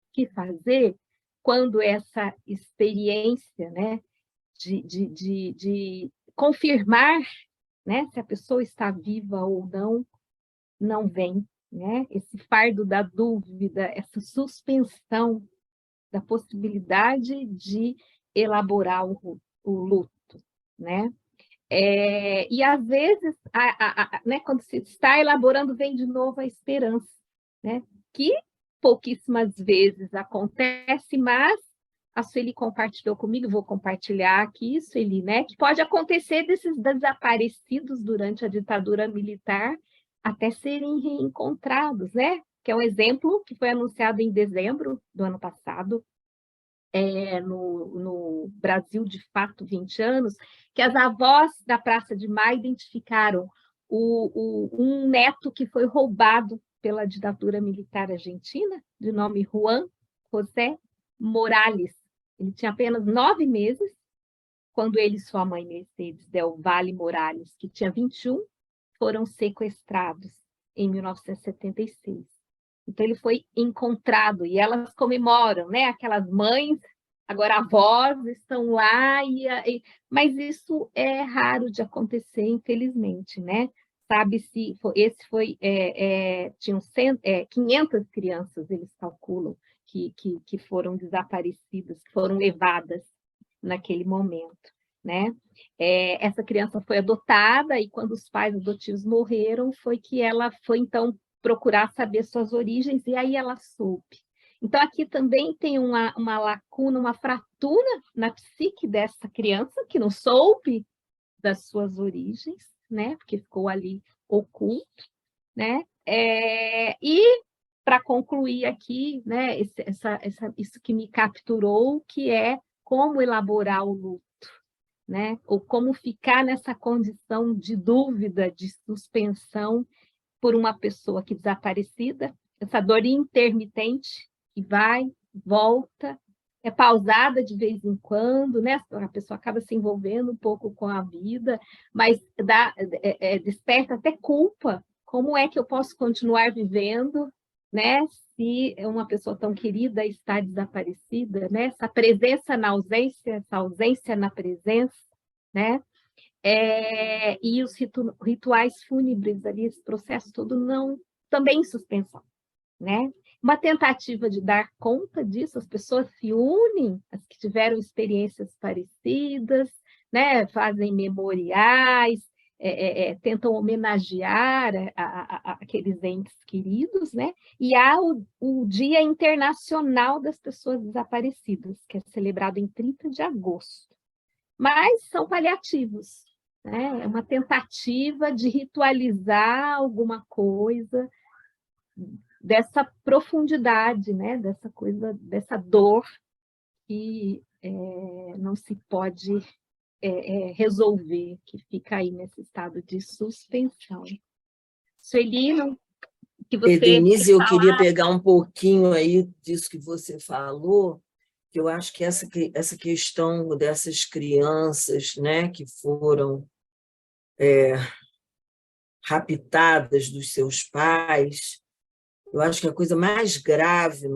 O que fazer quando essa experiência, né, de confirmar, né, se a pessoa está viva ou não vem, né? Esse fardo da dúvida, essa suspensão da possibilidade de elaborar o luto, né? E às vezes, né, quando se está elaborando, vem de novo a esperança, né? Que pouquíssimas vezes acontece, mas a Sueli compartilhou comigo, vou compartilhar aqui, Sueli, né? Que pode acontecer desses desaparecidos durante a ditadura militar até serem reencontrados, né? Que é um exemplo que foi anunciado em dezembro do ano passado, no Brasil de Fato 20 anos, que as avós da Praça de Maio identificaram um neto que foi roubado pela ditadura militar argentina, de nome Juan, José Morales. Ele tinha apenas 9 meses, quando ele e sua mãe, Mercedes Del Valle Morales, que tinha 21, foram sequestrados em 1976. Então, ele foi encontrado, e elas comemoram, né? Aquelas mães, agora avós, estão lá, mas isso é raro de acontecer, infelizmente, né? Sabe-se, esse foi, tinham 500 crianças, eles calculam, que foram desaparecidas, que foram levadas naquele momento, né? Essa criança foi adotada, e quando os pais adotivos morreram, foi que ela foi, então, procurar saber suas origens, e aí ela soube. Então, aqui também tem uma lacuna, uma fratura na psique dessa criança, que não soube das suas origens, né? Porque ficou ali oculto, né? E, para concluir aqui, né, isso que me capturou, que é como elaborar o luto, né? Ou como ficar nessa condição de dúvida, de suspensão, por uma pessoa que desaparecida, essa dor intermitente, que vai, volta, é pausada de vez em quando, né? A pessoa acaba se envolvendo um pouco com a vida, mas desperta até culpa. Como é que eu posso continuar vivendo, né? Se uma pessoa tão querida está desaparecida, né? Essa presença na ausência, essa ausência na presença, né? E os rituais fúnebres ali, esse processo todo também em suspensão, né? Uma tentativa de dar conta disso, as pessoas se unem, as que tiveram experiências parecidas, né? Fazem memoriais, tentam homenagear aqueles entes queridos, né? E há o Dia Internacional das Pessoas Desaparecidas, que é celebrado em 30 de agosto. Mas são paliativos, né? É uma tentativa de ritualizar alguma coisa dessa profundidade, né? Dessa coisa, dessa dor que não se pode resolver, que fica aí nesse estado de suspensão. Sueli, que você... Denise, eu queria pegar um pouquinho aí disso que você falou, que eu acho que essa questão dessas crianças, né, que foram raptadas dos seus pais, eu acho que a coisa mais grave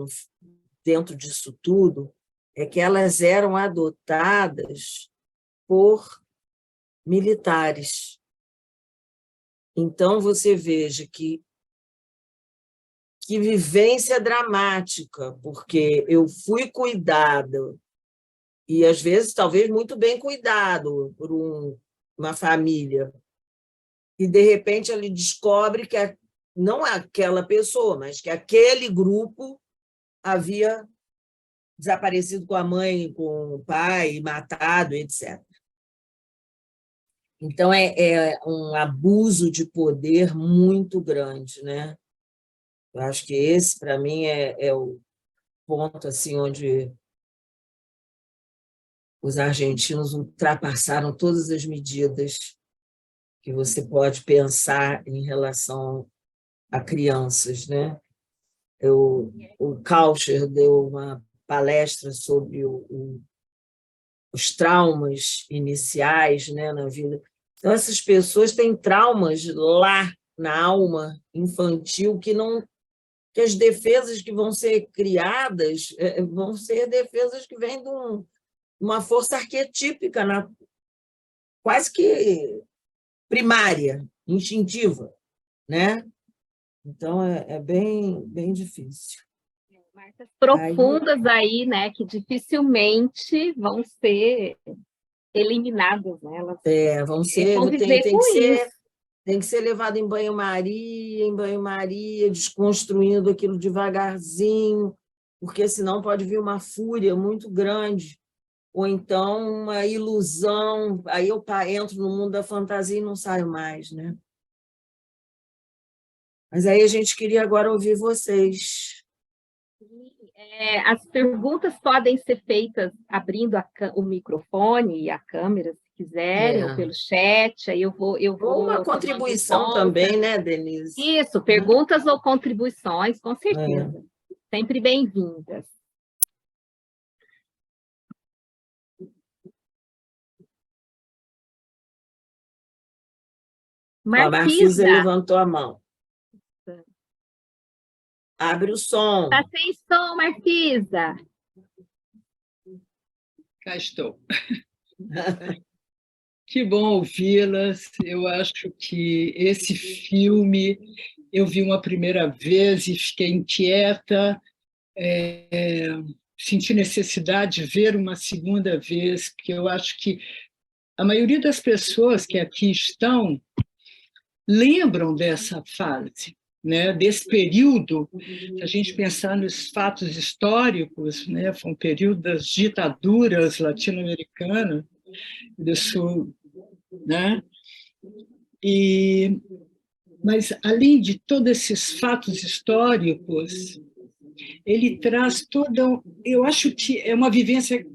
dentro disso tudo é que elas eram adotadas por militares. Então, você veja que vivência dramática, porque eu fui cuidada, e às vezes talvez muito bem cuidado por uma família, e de repente ele descobre que não é aquela pessoa, mas que aquele grupo havia desaparecido com a mãe, com o pai, matado, etc. Então, é um abuso de poder muito grande, né? Eu acho que esse, para mim, é o ponto assim, onde os argentinos ultrapassaram todas as medidas que você pode pensar em relação a crianças, né? O Kaucher deu uma palestra sobre os traumas iniciais, né, na vida. Então, essas pessoas têm traumas lá na alma infantil que as defesas que vão ser criadas vão ser defesas que vêm de uma força arquetípica, quase que primária, instintiva, né? Então, é bem, bem difícil. Marcas profundas aí, né, que dificilmente vão ser eliminadas, né? Elas vão ser, tem que ser levado em banho-maria, desconstruindo aquilo devagarzinho, porque senão pode vir uma fúria muito grande, ou então uma ilusão, aí eu entro no mundo da fantasia e não saio mais, né? Mas aí a gente queria agora ouvir vocês. As perguntas podem ser feitas abrindo o microfone e a câmera, se quiserem, ou pelo chat, aí eu vou uma contribuição também, né, Denise? Isso, perguntas ou contribuições, com certeza. Sempre bem-vindas. Ó, a Marfisa Marfisa, levantou a mão. Abre o som. tá sem som, Marfisa. Cá estou. Que bom ouvi-las. Eu acho que esse filme eu vi uma primeira vez e fiquei inquieta, senti necessidade de ver uma segunda vez, porque eu acho que a maioria das pessoas que aqui estão lembram dessa fase, né? Desse período. Se a gente pensar nos fatos históricos, né? Foi um período das ditaduras latino-americanas do Sul, né? Mas, além de todos esses fatos históricos, ele traz toda... Eu acho que é uma vivência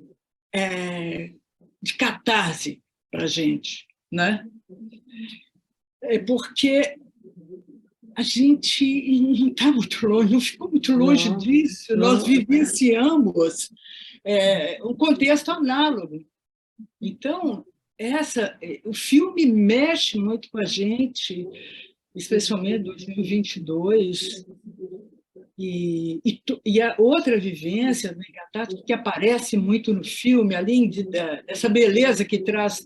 de catarse para a gente, né? Porque a gente não está muito longe, não ficou muito longe disso. Nós vivenciamos um contexto análogo. Então, o filme mexe muito com a gente, especialmente em 2022. E a outra vivência do Engatata, que aparece muito no filme, além dessa beleza que traz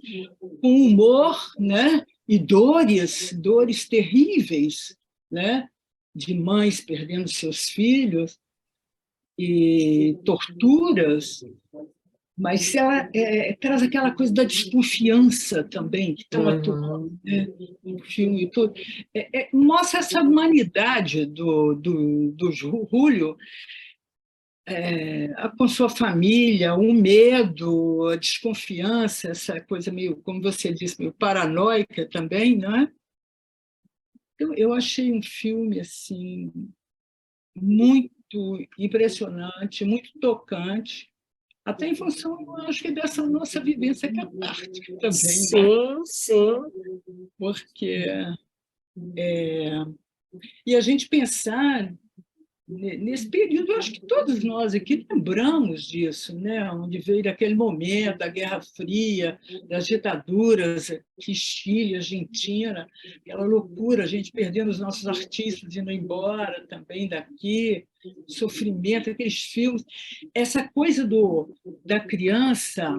com humor, né? E dores terríveis, né? De mães perdendo seus filhos, e torturas, mas ela traz aquela coisa da desconfiança também, que estão atuando, né, no filme todo. Mostra essa humanidade do Júlio, com sua família, o medo, a desconfiança, essa coisa meio, como você disse, meio paranoica também, né? Eu achei um filme assim muito impressionante, muito tocante, até em função, eu acho que dessa nossa vivência catártica também. Sim, sim. Porque... E a gente pensar nesse período, eu acho que todos nós aqui lembramos disso, né? Onde veio aquele momento da Guerra Fria, das ditaduras, que Chile, Argentina, aquela loucura, a gente perdendo os nossos artistas, indo embora também daqui, sofrimento, aqueles filmes. Essa coisa da criança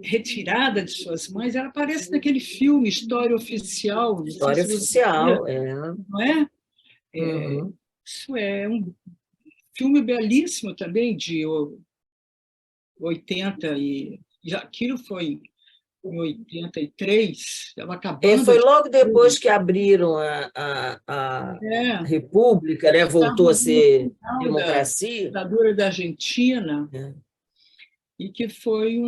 retirada de suas mães, ela aparece naquele filme História Oficial. História Oficial, não é? Uhum. Isso é um filme belíssimo também, de 80, e aquilo foi em 83, estava acabando. Foi logo depois que abriram a República, né? Voltou a ser democracia. A ditadura da Argentina, e que foi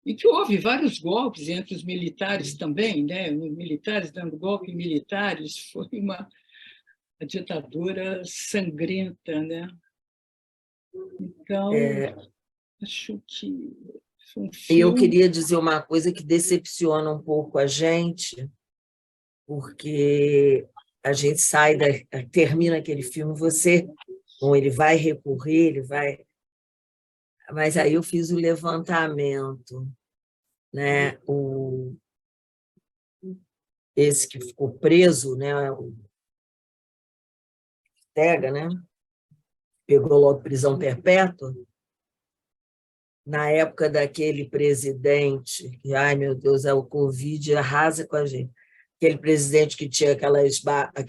E que houve vários golpes entre os militares também, né? Militares dando golpe em militares, foi uma ditadura sangrenta, né? Então, acho que foi um filme... Eu queria dizer uma coisa que decepciona um pouco a gente, porque a gente termina aquele filme, ele vai recorrer, ele vai... Mas aí eu fiz o levantamento, né? Esse que ficou preso, né? O Ortega, né? Pegou logo prisão perpétua. Na época daquele presidente, que, ai meu Deus, o Covid arrasa com a gente. Aquele presidente que tinha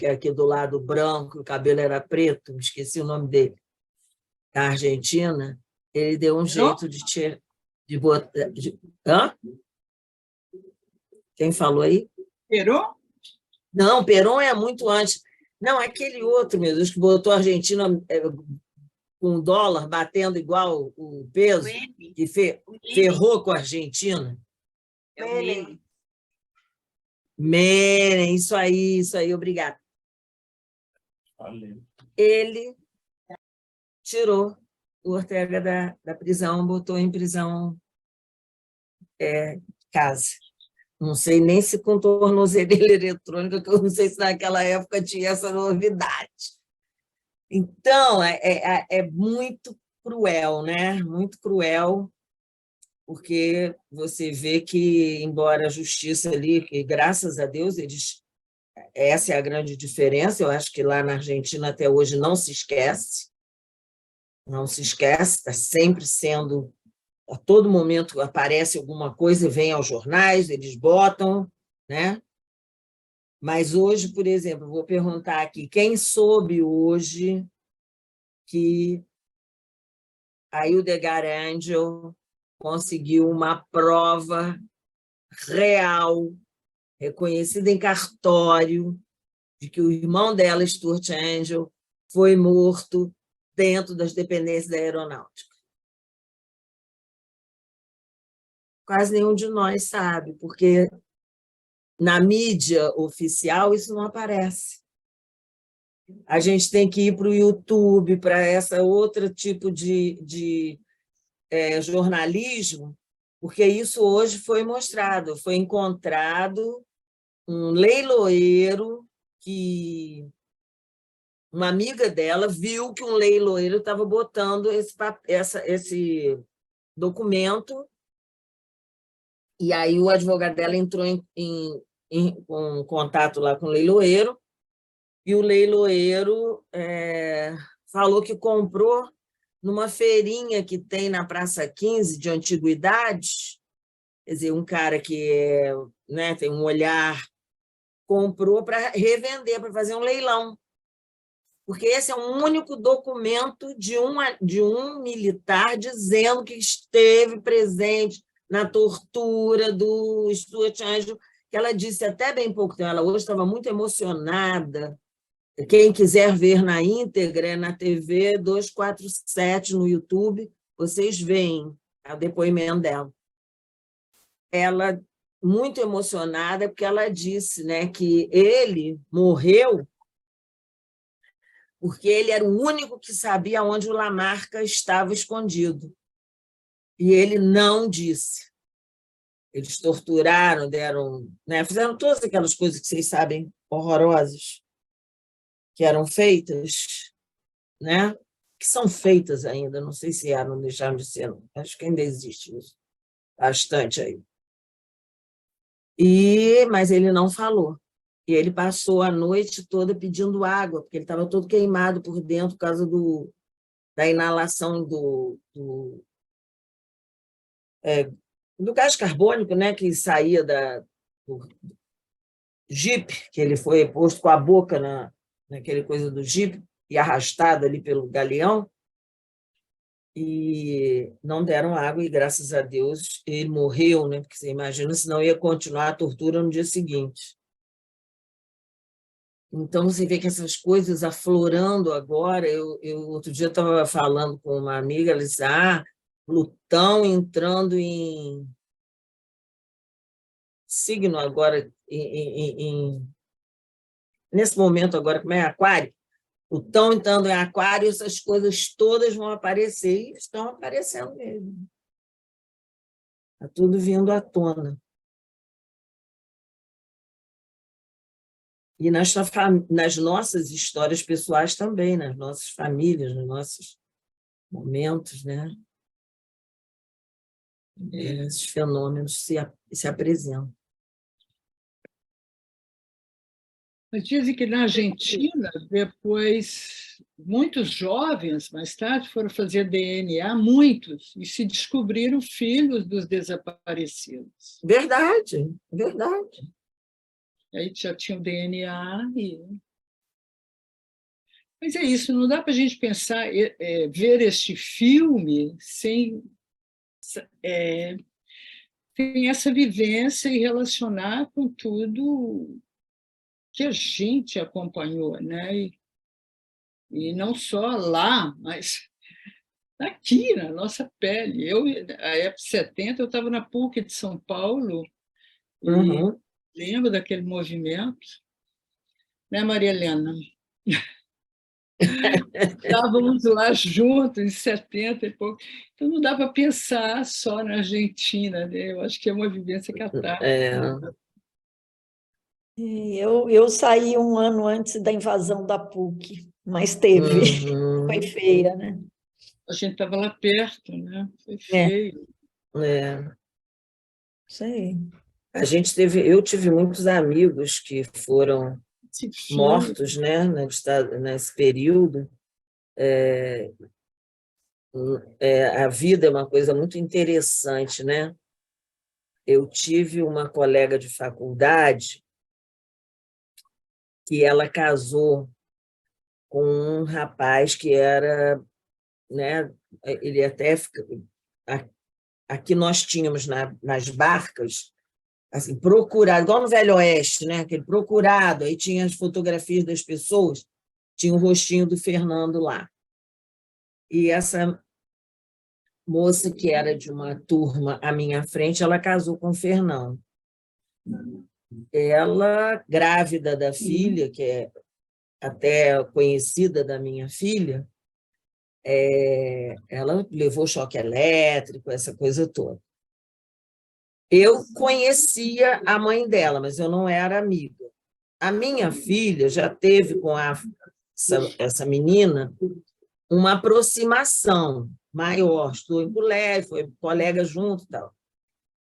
aqui do lado branco, o cabelo era preto, esqueci o nome dele, da Argentina, ele deu um jeito de botar... Hã? Quem falou aí? Perón? Não, Perón é muito antes. Não, aquele outro, meu Deus, que botou a Argentina com o dólar batendo igual o peso, que ferrou com a Argentina. Menem, isso aí, obrigado. Ele tirou o Ortega da prisão, botou em prisão casa. Não sei nem se com tornozeleira eletrônica, que eu não sei se naquela época tinha essa novidade. Então, é muito cruel, né? Muito cruel porque você vê que, embora a justiça ali, que graças a Deus, essa é a grande diferença, eu acho que lá na Argentina até hoje não se esquece, está sempre sendo, a todo momento aparece alguma coisa, vem aos jornais, eles botam, né? Mas hoje, por exemplo, vou perguntar aqui, quem soube hoje que a Hildegard Angel conseguiu uma prova real, reconhecida em cartório, de que o irmão dela, Stuart Angel, foi morto dentro das dependências da aeronáutica? Quase nenhum de nós sabe, porque na mídia oficial isso não aparece. A gente tem que ir para o YouTube, para essa outro tipo de jornalismo, porque isso hoje foi mostrado, foi encontrado um leiloeiro que uma amiga dela viu que um leiloeiro estava botando esse documento, e aí o advogado dela entrou em contato lá com o leiloeiro, e o leiloeiro falou que comprou numa feirinha que tem na Praça 15 de antiguidades, quer dizer, um cara que tem um olhar, comprou para revender, para fazer um leilão, porque esse é o único documento de um militar dizendo que esteve presente na tortura do Stuart Angel, que ela disse até bem pouco tempo, ela hoje estava muito emocionada. Quem quiser ver na íntegra, na TV 247, no YouTube, vocês veem o depoimento dela. Ela, muito emocionada, porque ela disse, né, que ele morreu porque ele era o único que sabia onde o Lamarca estava escondido. E ele não disse. Eles torturaram, fizeram todas aquelas coisas que vocês sabem, horrorosas, que eram feitas, né? Que são feitas ainda, não sei se não deixaram de ser, não. Acho que ainda existe isso, bastante aí. Mas ele não falou. E ele passou a noite toda pedindo água, porque ele estava todo queimado por dentro por causa da inalação do gás carbônico, né, que saía do jipe, que ele foi posto com a boca naquele coisa do jipe e arrastado ali pelo galeão, e não deram água, e graças a Deus ele morreu, né, porque você imagina, senão ia continuar a tortura no dia seguinte. Então, você vê que essas coisas aflorando agora. Eu outro dia estava falando com uma amiga, ela disse, Plutão entrando em signo agora, nesse momento agora, como é Aquário? Plutão entrando em Aquário, essas coisas todas vão aparecer, e estão aparecendo mesmo. Está tudo vindo à tona. E nas nossas histórias pessoais também, nas nossas famílias, nos nossos momentos, né? Esses fenômenos se apresentam. Mas dizem que na Argentina, depois, muitos jovens, mais tarde, foram fazer DNA, muitos, e se descobriram filhos dos desaparecidos. Verdade, verdade. Aí já tinha o DNA. Mas é isso, não dá para a gente pensar, ver este filme sem essa vivência e relacionar com tudo que a gente acompanhou, né? E não só lá, mas aqui, na nossa pele. Na época de 70, eu estava na PUC de São Paulo, e lembro daquele movimento, né, Maria Helena? Estávamos lá juntos, em 70 e pouco. Então, não dá para pensar só na Argentina, né? Eu acho que é uma vivência catástrofe. Eu saí um ano antes da invasão da PUC, mas teve. Foi feia, né? A gente estava lá perto, né? Foi feio. É. Isso aí. Eu tive muitos amigos que foram Esse filme, mortos, né, nesse período. A vida é uma coisa muito interessante, né? Eu tive uma colega de faculdade que ela casou com um rapaz que era, né, ele até aqui nós tínhamos nas barcas assim, procurado, igual no Velho Oeste, né? Aquele procurado, aí tinha as fotografias das pessoas, tinha o rostinho do Fernando lá. E essa moça, que era de uma turma à minha frente, ela casou com o Fernando. Ela, grávida da filha, que é até conhecida da minha filha, ela levou choque elétrico, essa coisa toda. Eu conhecia a mãe dela, mas eu não era amiga. A minha filha já teve com essa menina uma aproximação maior, estudou em colégio, foi colega junto e tal.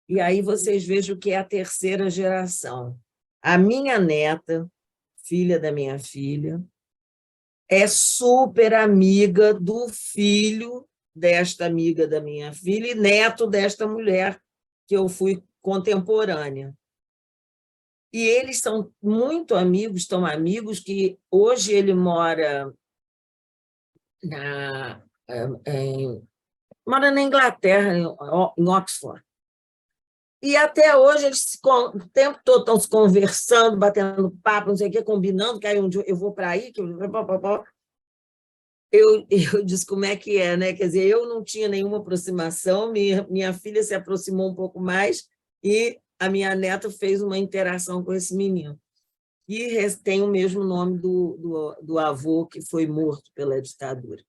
E aí vocês vejam o que é a terceira geração. A minha neta, filha da minha filha, é super amiga do filho desta amiga da minha filha e neto desta mulher que eu fui contemporânea. E eles são muito amigos, tão amigos que hoje ele mora mora na Inglaterra, em Oxford. E até hoje eles o tempo todo estão se conversando, batendo papo, não sei o quê, combinando que aí um dia eu vou para aí, que eu disse como é que é, né? Quer dizer, eu não tinha nenhuma aproximação, minha filha se aproximou um pouco mais e a minha neta fez uma interação com esse menino. E tem o mesmo nome do avô que foi morto pela ditadura.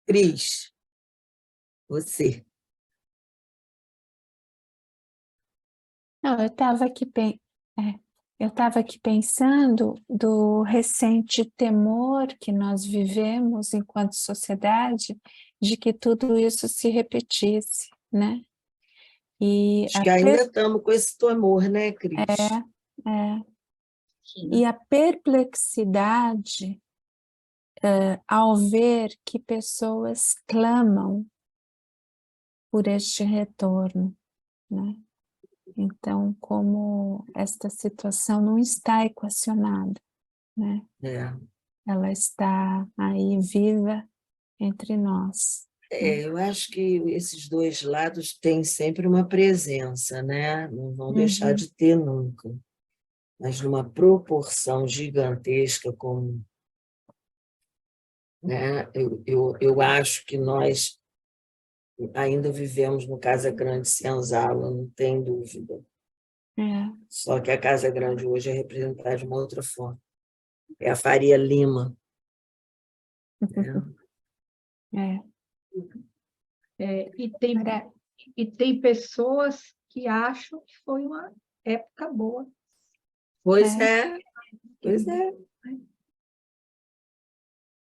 Cris, você. Não, eu estava aqui pensando do recente temor que nós vivemos enquanto sociedade de que tudo isso se repetisse, né? E Acho que ainda estamos com esse temor, né, Cris? E a perplexidade ao ver que pessoas clamam por este retorno, né? Então, como esta situação não está equacionada, né? Ela está aí viva entre nós. Eu acho que esses dois lados têm sempre uma presença, né? Não vão deixar de ter nunca, mas numa proporção gigantesca como, né? Eu acho que nós ainda vivemos no Casa Grande Senzala, não tem dúvida. Só que a Casa Grande hoje é representada de uma outra forma. É a Faria Lima. E tem pessoas que acham que foi uma época boa. Pois é.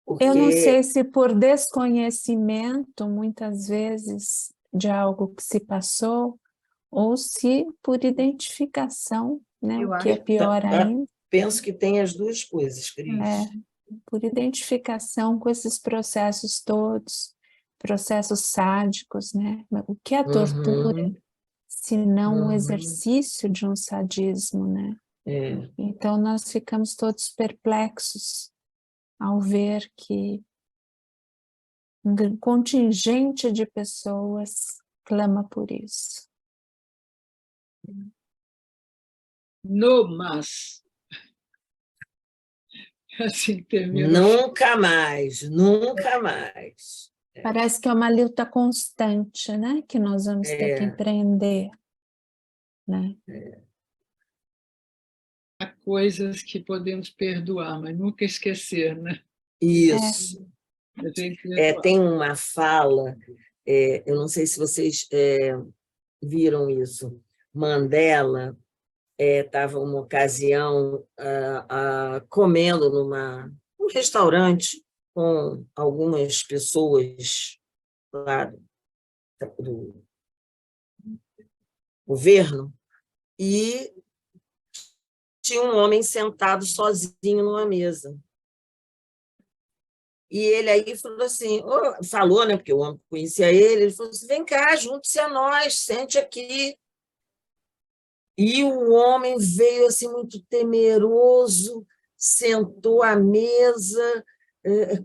Porque... Eu não sei se por desconhecimento, muitas vezes, de algo que se passou, ou se por identificação, né? O que é pior ainda. Penso que tem as duas coisas, Cris. Por identificação com esses processos todos, processos sádicos, né? O que é a tortura, se não o exercício de um sadismo, né? Então, nós ficamos todos perplexos ao ver que um contingente de pessoas clama por isso. No mas. Assim termina. Nunca mais, nunca mais. Parece que é uma luta constante, né? Que nós vamos ter que empreender, né? Há coisas que podemos perdoar, mas nunca esquecer, né? Isso. Tem uma fala, eu não sei se vocês viram isso. Mandela estava uma ocasião comendo num restaurante com algumas pessoas lá governo, e tinha um homem sentado sozinho numa mesa. E ele aí falou assim, falou, né, porque o homem conhecia ele falou assim, vem cá, junte-se a nós, sente aqui. E o homem veio assim muito temeroso, sentou à mesa,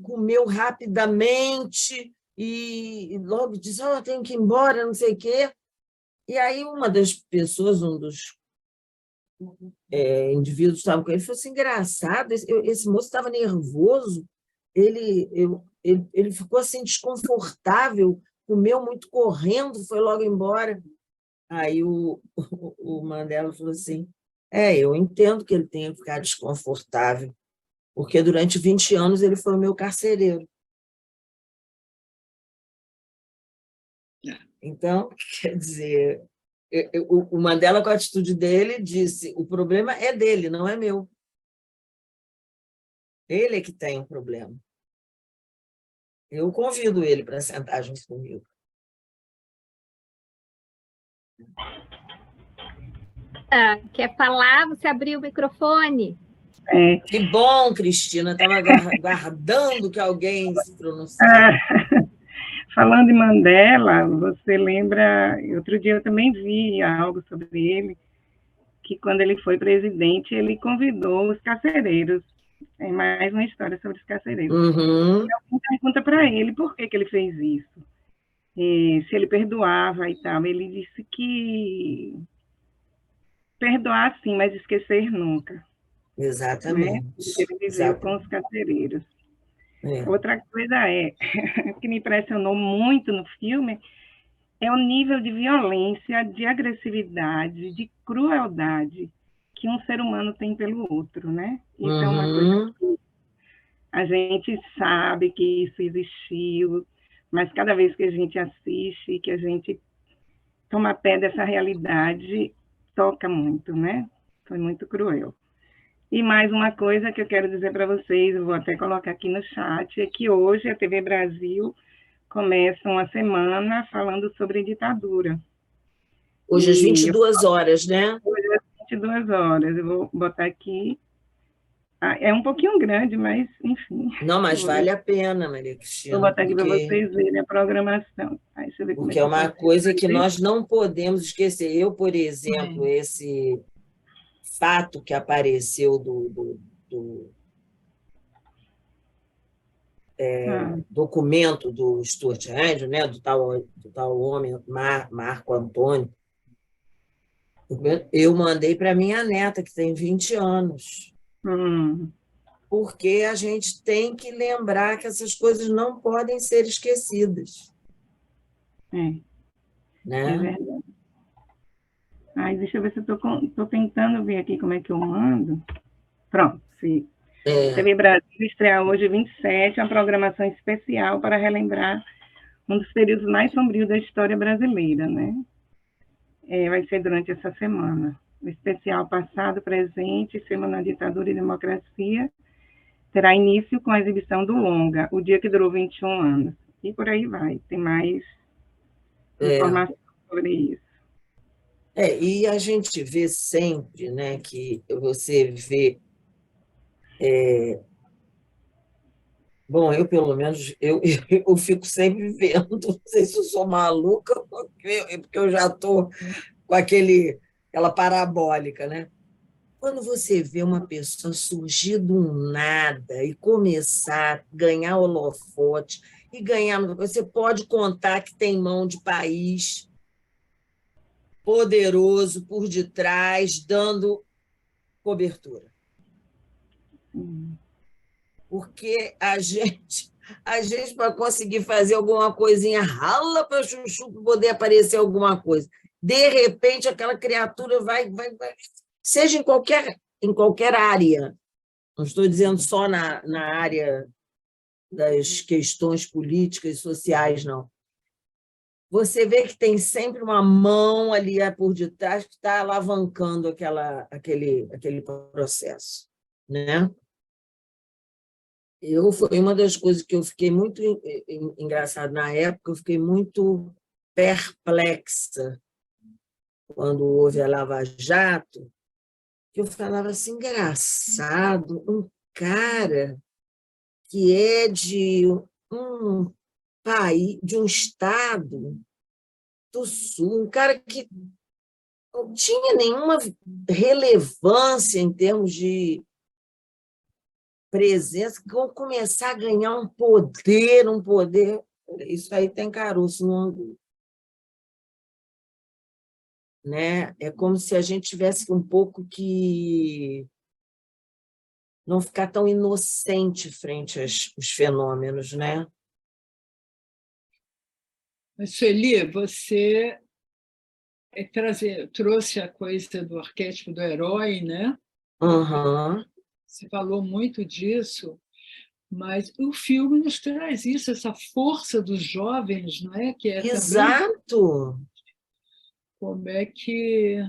comeu rapidamente e logo disse, tenho que ir embora, não sei o quê. E aí uma das pessoas, um dos indivíduos que estavam com ele, falou assim, engraçado, esse moço estava nervoso, ele ficou assim desconfortável, comeu muito correndo, foi logo embora. Aí o Mandela falou assim, eu entendo que ele tenha ficado desconfortável, porque durante 20 anos ele foi o meu carcereiro. Então, quer dizer, o Mandela, com a atitude dele, disse, o problema é dele, não é meu. Ele é que tem um problema. Eu convido ele para sentar junto comigo. Quer falar? Você abriu o microfone. Que bom, Cristina, estava aguardando que alguém se pronunciasse. Falando em Mandela, você lembra, outro dia eu também vi algo sobre ele, que quando ele foi presidente, ele convidou os carcereiros. É mais uma história sobre os carcereiros. Uhum. E alguém pergunta para ele por que ele fez isso. E se ele perdoava e tal. Ele disse que perdoar sim, mas esquecer nunca. Exatamente. Né? Ele viveu com os carcereiros. Outra coisa que me impressionou muito no filme é o nível de violência, de agressividade, de crueldade que um ser humano tem pelo outro, né? Isso é uma coisa que a gente sabe que isso existiu, mas cada vez que a gente assiste, que a gente toma pé dessa realidade, toca muito, né? Foi muito cruel. E mais uma coisa que eu quero dizer para vocês, eu vou até colocar aqui no chat, é que hoje a TV Brasil começa uma semana falando sobre ditadura. Hoje às 22 horas, né? Hoje às 22 horas. Eu vou botar aqui. É um pouquinho grande, mas, enfim. Não, mas vale a pena, Maria Cristina. Vou botar aqui para vocês verem a programação. Aí, deixa eu ver porque é uma coisa que nós não podemos esquecer. Eu, por exemplo, esse fato que apareceu do documento do Stuart Andrews, né, do tal homem, Marco Antônio, eu mandei para minha neta, que tem 20 anos. Porque a gente tem que lembrar que essas coisas não podem ser esquecidas. Né? É verdade. Deixa eu ver se eu estou tentando ver aqui como é que eu mando. Pronto, sim. TV Brasil estreia hoje, 27, uma programação especial para relembrar um dos períodos mais sombrios da história brasileira, né? Vai ser durante essa semana. O especial Passado, Presente, Semana da Ditadura e Democracia, terá início com a exibição do longa, O Dia que Durou 21 Anos. E por aí vai, tem mais informações sobre isso. E a gente vê sempre, né, que você vê... Bom, eu, pelo menos, eu fico sempre vendo, não sei se eu sou maluca, porque eu já estou com aquela parabólica, né? Quando você vê uma pessoa surgir do nada e começar a ganhar holofote, e você pode contar que tem mão de país poderoso por detrás, dando cobertura. Porque a gente para conseguir fazer alguma coisinha, rala para chuchu para poder aparecer alguma coisa. De repente, aquela criatura vai seja em qualquer área. Não estou dizendo só na área das questões políticas e sociais, não. Você vê que tem sempre uma mão ali por detrás que está alavancando aquele processo, né? Foi uma das coisas que eu fiquei muito engraçada na época, eu fiquei muito perplexa, quando houve a Lava Jato, que eu falava assim, engraçado, um cara que é de um país, de um estado do Sul, um cara que não tinha nenhuma relevância em termos de presença, que vão começar a ganhar um poder, isso aí tem caroço no angu, né? É como se a gente tivesse um pouco que não ficar tão inocente frente aos fenômenos, né? Mas, Sueli, você trouxe a coisa do arquétipo do herói, né? Uhum. Você falou muito disso, mas o filme nos traz isso, essa força dos jovens, não é? Que é também Exato! como é que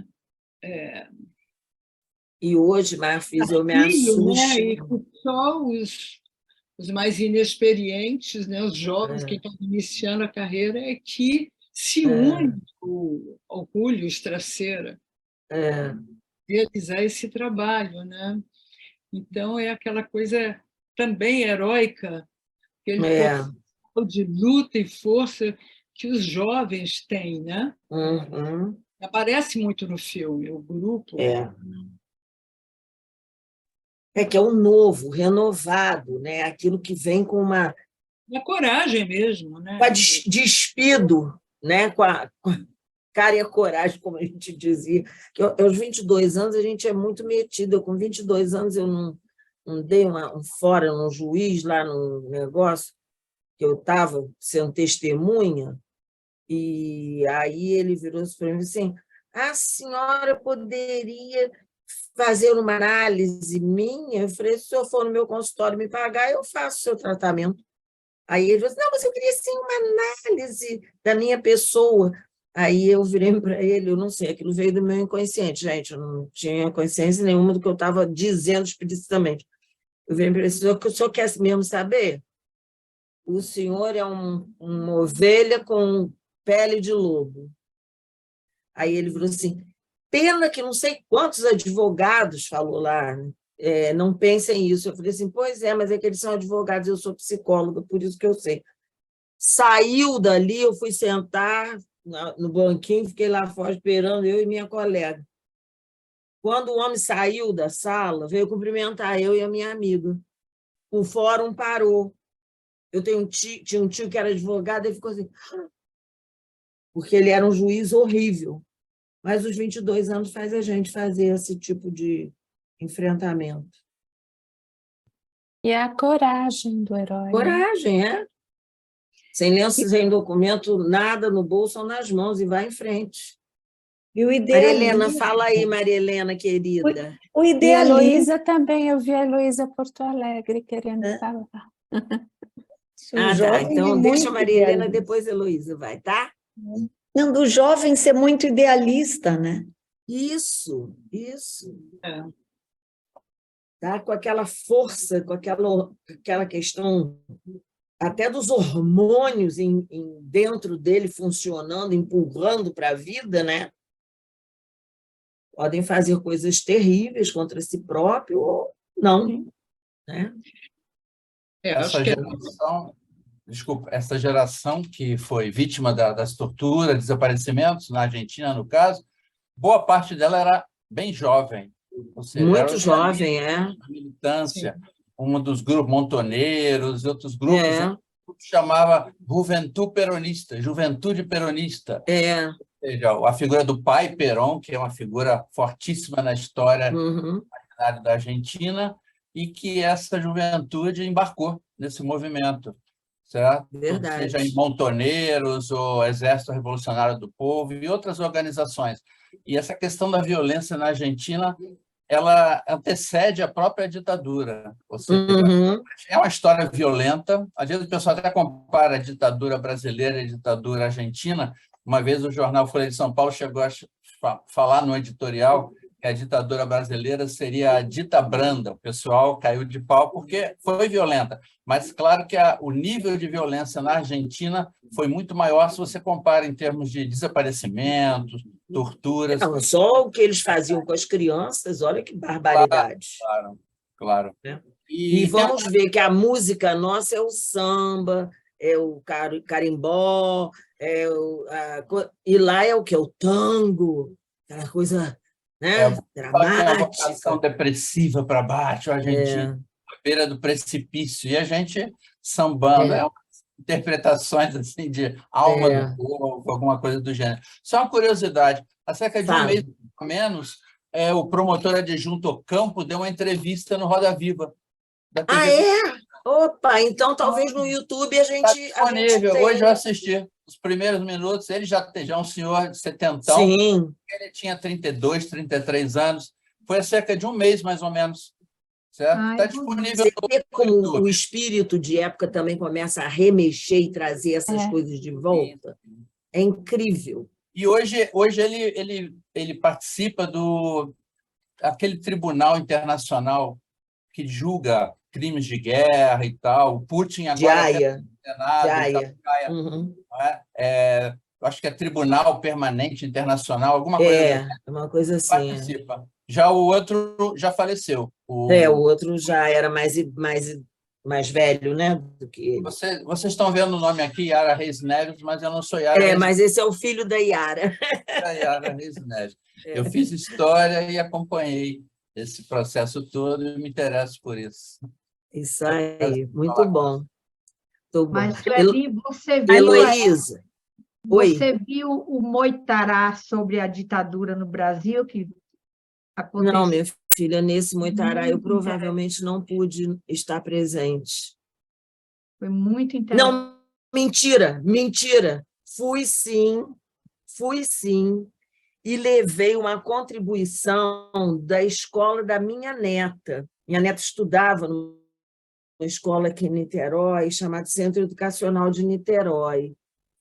E hoje, Marfis, eu me filho, né? assusto. E só os mais inexperientes, né? Os jovens, quem está iniciando a carreira, é que se une ao Orgulho Estraceira, realizar esse trabalho, né? Então, é aquela coisa também heróica, aquele potencial de luta e força que os jovens têm, né? Uhum. Aparece muito no filme, o grupo. É que é o novo, renovado, né? Aquilo que vem com uma... E a coragem mesmo, né? Com a despido, né? Com a cara e a coragem, como a gente dizia. Que aos 22 anos, a gente é muito metido. Eu, com 22 anos, eu não dei um fora no juiz, lá no negócio, que eu estava sendo testemunha, e aí ele virou-se para mim assim, a senhora poderia fazer uma análise minha? Eu falei, se o senhor for no meu consultório me pagar, eu faço o seu tratamento. Aí ele falou assim, não, mas eu queria sim uma análise da minha pessoa. Aí eu virei para ele, eu não sei, aquilo veio do meu inconsciente, gente, eu não tinha consciência nenhuma do que eu estava dizendo explicitamente. Eu virei para ele, o senhor quer mesmo saber? O senhor é uma ovelha com pele de lobo. Aí ele falou assim, pena que não sei quantos advogados, falou lá, não pensem nisso. Eu falei assim, pois é, mas é que eles são advogados, eu sou psicóloga, por isso que eu sei. Saiu dali, eu fui sentar no banquinho, fiquei lá fora esperando, eu e minha colega. Quando o homem saiu da sala, veio cumprimentar eu e a minha amiga. O fórum parou. Eu tinha um tio que era advogado, ele ficou assim, porque ele era um juiz horrível. Mas os 22 anos faz a gente fazer esse tipo de enfrentamento. E a coragem do herói. Coragem, é? Sem lenço, sem documento, nada no bolso ou nas mãos, e vai em frente. E o Maria Helena, idealismo. fala aí, Maria Helena, querida. O E a idealismo. Heloísa também, eu vi a Heloísa Porto Alegre querendo falar. O jovem Então é deixa muito a Maria Helena, idealista. depois a Heloísa vai, tá? Não, do jovem ser muito idealista, né? Isso. Tá? Com aquela força, com aquela questão até dos hormônios dentro dele funcionando, empurrando para a vida, né? Podem fazer coisas terríveis contra si próprio ou não. Né? Acho que essa geração que foi vítima das torturas, desaparecimentos, na Argentina, no caso, boa parte dela era bem jovem. Ou seja, muito jovem, militância, um dos grupos montoneiros, outros grupos, chamava Juventude Peronista. Ou seja, a figura do pai Perón, que é uma figura fortíssima na história da Argentina, e que essa juventude embarcou nesse movimento, certo? Verdade. Seja em Montoneiros, ou Exército Revolucionário do Povo e outras organizações. E essa questão da violência na Argentina, ela antecede a própria ditadura. Ou seja, é uma história violenta. Às vezes o pessoal até compara a ditadura brasileira e a ditadura argentina. Uma vez o jornal Folha de São Paulo chegou a falar no editorial que a ditadura brasileira seria a dita branda. O pessoal caiu de pau porque foi violenta. Mas, claro que o nível de violência na Argentina foi muito maior se você compara em termos de desaparecimentos, torturas. Não, só o que eles faziam com as crianças, olha que barbaridade. Claro, claro. E vamos ver que a música nossa é o samba, é o carimbó, e lá é o que? O tango, aquela coisa, né, dramática. Tem a vocação depressiva para baixo, a gente à beira do precipício, e a gente sambando. Interpretações assim, de alma do povo, alguma coisa do gênero. Só uma curiosidade, há cerca de um mês, ou menos, o promotor adjunto Ocampo deu uma entrevista no Roda Viva. Da TV. Ah, é? Opa, então talvez no YouTube a gente... Está disponível. Hoje eu assisti os primeiros minutos, ele já é um senhor de 70. Sim. Ele tinha 32, 33 anos. Foi há cerca de um mês, mais ou menos. Certo? Está disponível. Você vê como o espírito de época também começa a remexer e trazer essas coisas de volta? É incrível. E hoje ele participa aquele tribunal internacional que julga crimes de guerra e tal. O Putin agora eu acho que é Tribunal Permanente Internacional, alguma coisa. Uma coisa assim. Participa. Já o outro já faleceu. O outro já era mais velho, né? Do que ele. Vocês estão vendo o nome aqui, Yara Reis Neves, mas eu não sou Yara Reis mas esse é o filho da Yara. Yara Reis Neves. Eu fiz história e acompanhei esse processo todo e me interesso por isso. Isso aí, muito bom. Mas, Sueli, você viu... Heloísa. Você viu o Moitará sobre a ditadura no Brasil que aconteceu? Não, minha filha, nesse Moitará eu provavelmente não pude estar presente. Foi muito interessante. Não, mentira. Fui sim, e levei uma contribuição da escola da minha neta. Minha neta estudava numa escola aqui em Niterói, chamada Centro Educacional de Niterói.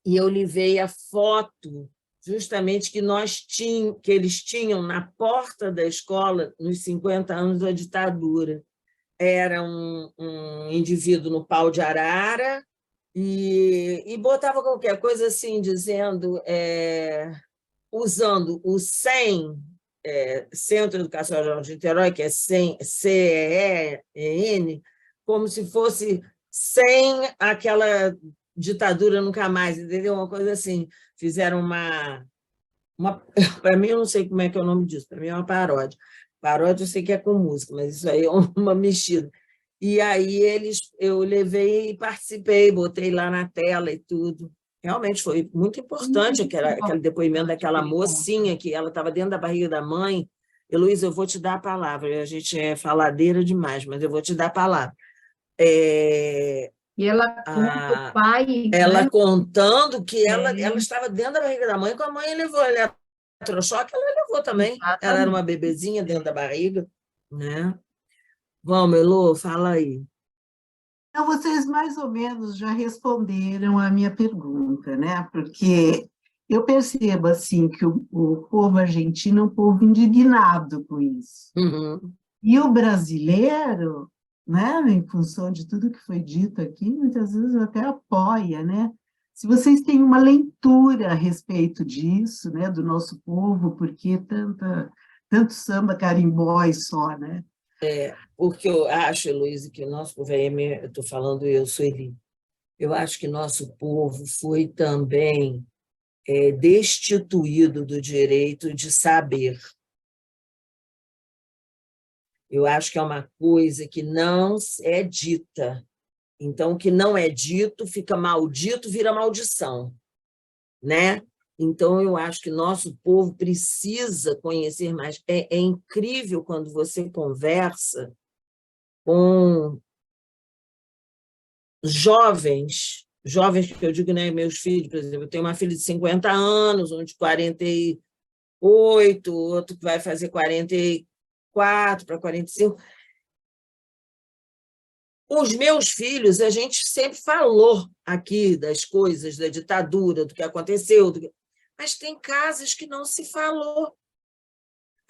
E eu levei a foto justamente que eles tinham na porta da escola nos 50 anos da ditadura. Era um indivíduo no pau de arara e botava qualquer coisa assim, dizendo, usando o CEN, Centro Educacional de Niterói, que é CEN, como se fosse sem aquela ditadura nunca mais, entendeu? Uma coisa assim. Fizeram uma para mim, eu não sei como é que é o nome disso, para mim é uma paródia. Paródia eu sei que é com música, mas isso aí é uma mexida. E aí eu levei e participei, botei lá na tela e tudo. Realmente foi muito importante aquele depoimento daquela mocinha que ela estava dentro da barriga da mãe. Heloísa, eu vou te dar a palavra, a gente é faladeira demais, mas eu vou te dar a palavra. E ela conta o pai... Ela contando que ela estava dentro da barriga da mãe, com a mãe levou eletrochoque, ela levou também. Exatamente. Ela era uma bebezinha dentro da barriga. Né? Vamos, Elô, fala aí. Então, vocês mais ou menos já responderam a minha pergunta, né? Porque eu percebo assim, que o povo argentino é um povo indignado com isso. Uhum. E o brasileiro, né, em função de tudo que foi dito aqui, muitas vezes até apoia, né? Se vocês têm uma leitura a respeito disso, né, do nosso povo, por que tanto samba carimbó e só, né? Porque eu acho, Heloísa, que o nosso povo, eu estou falando eu, Sueli, eu acho que nosso povo foi também destituído do direito de saber. Eu acho que é uma coisa que não é dita. Então, o que não é dito fica maldito, vira maldição, né? Então, eu acho que nosso povo precisa conhecer mais. É incrível quando você conversa com jovens que eu digo, né, meus filhos, por exemplo, eu tenho uma filha de 50 anos, um de 48, outro que vai fazer 44 para 45. Os meus filhos, a gente sempre falou aqui das coisas, da ditadura, do que aconteceu, mas tem casos que não se falou.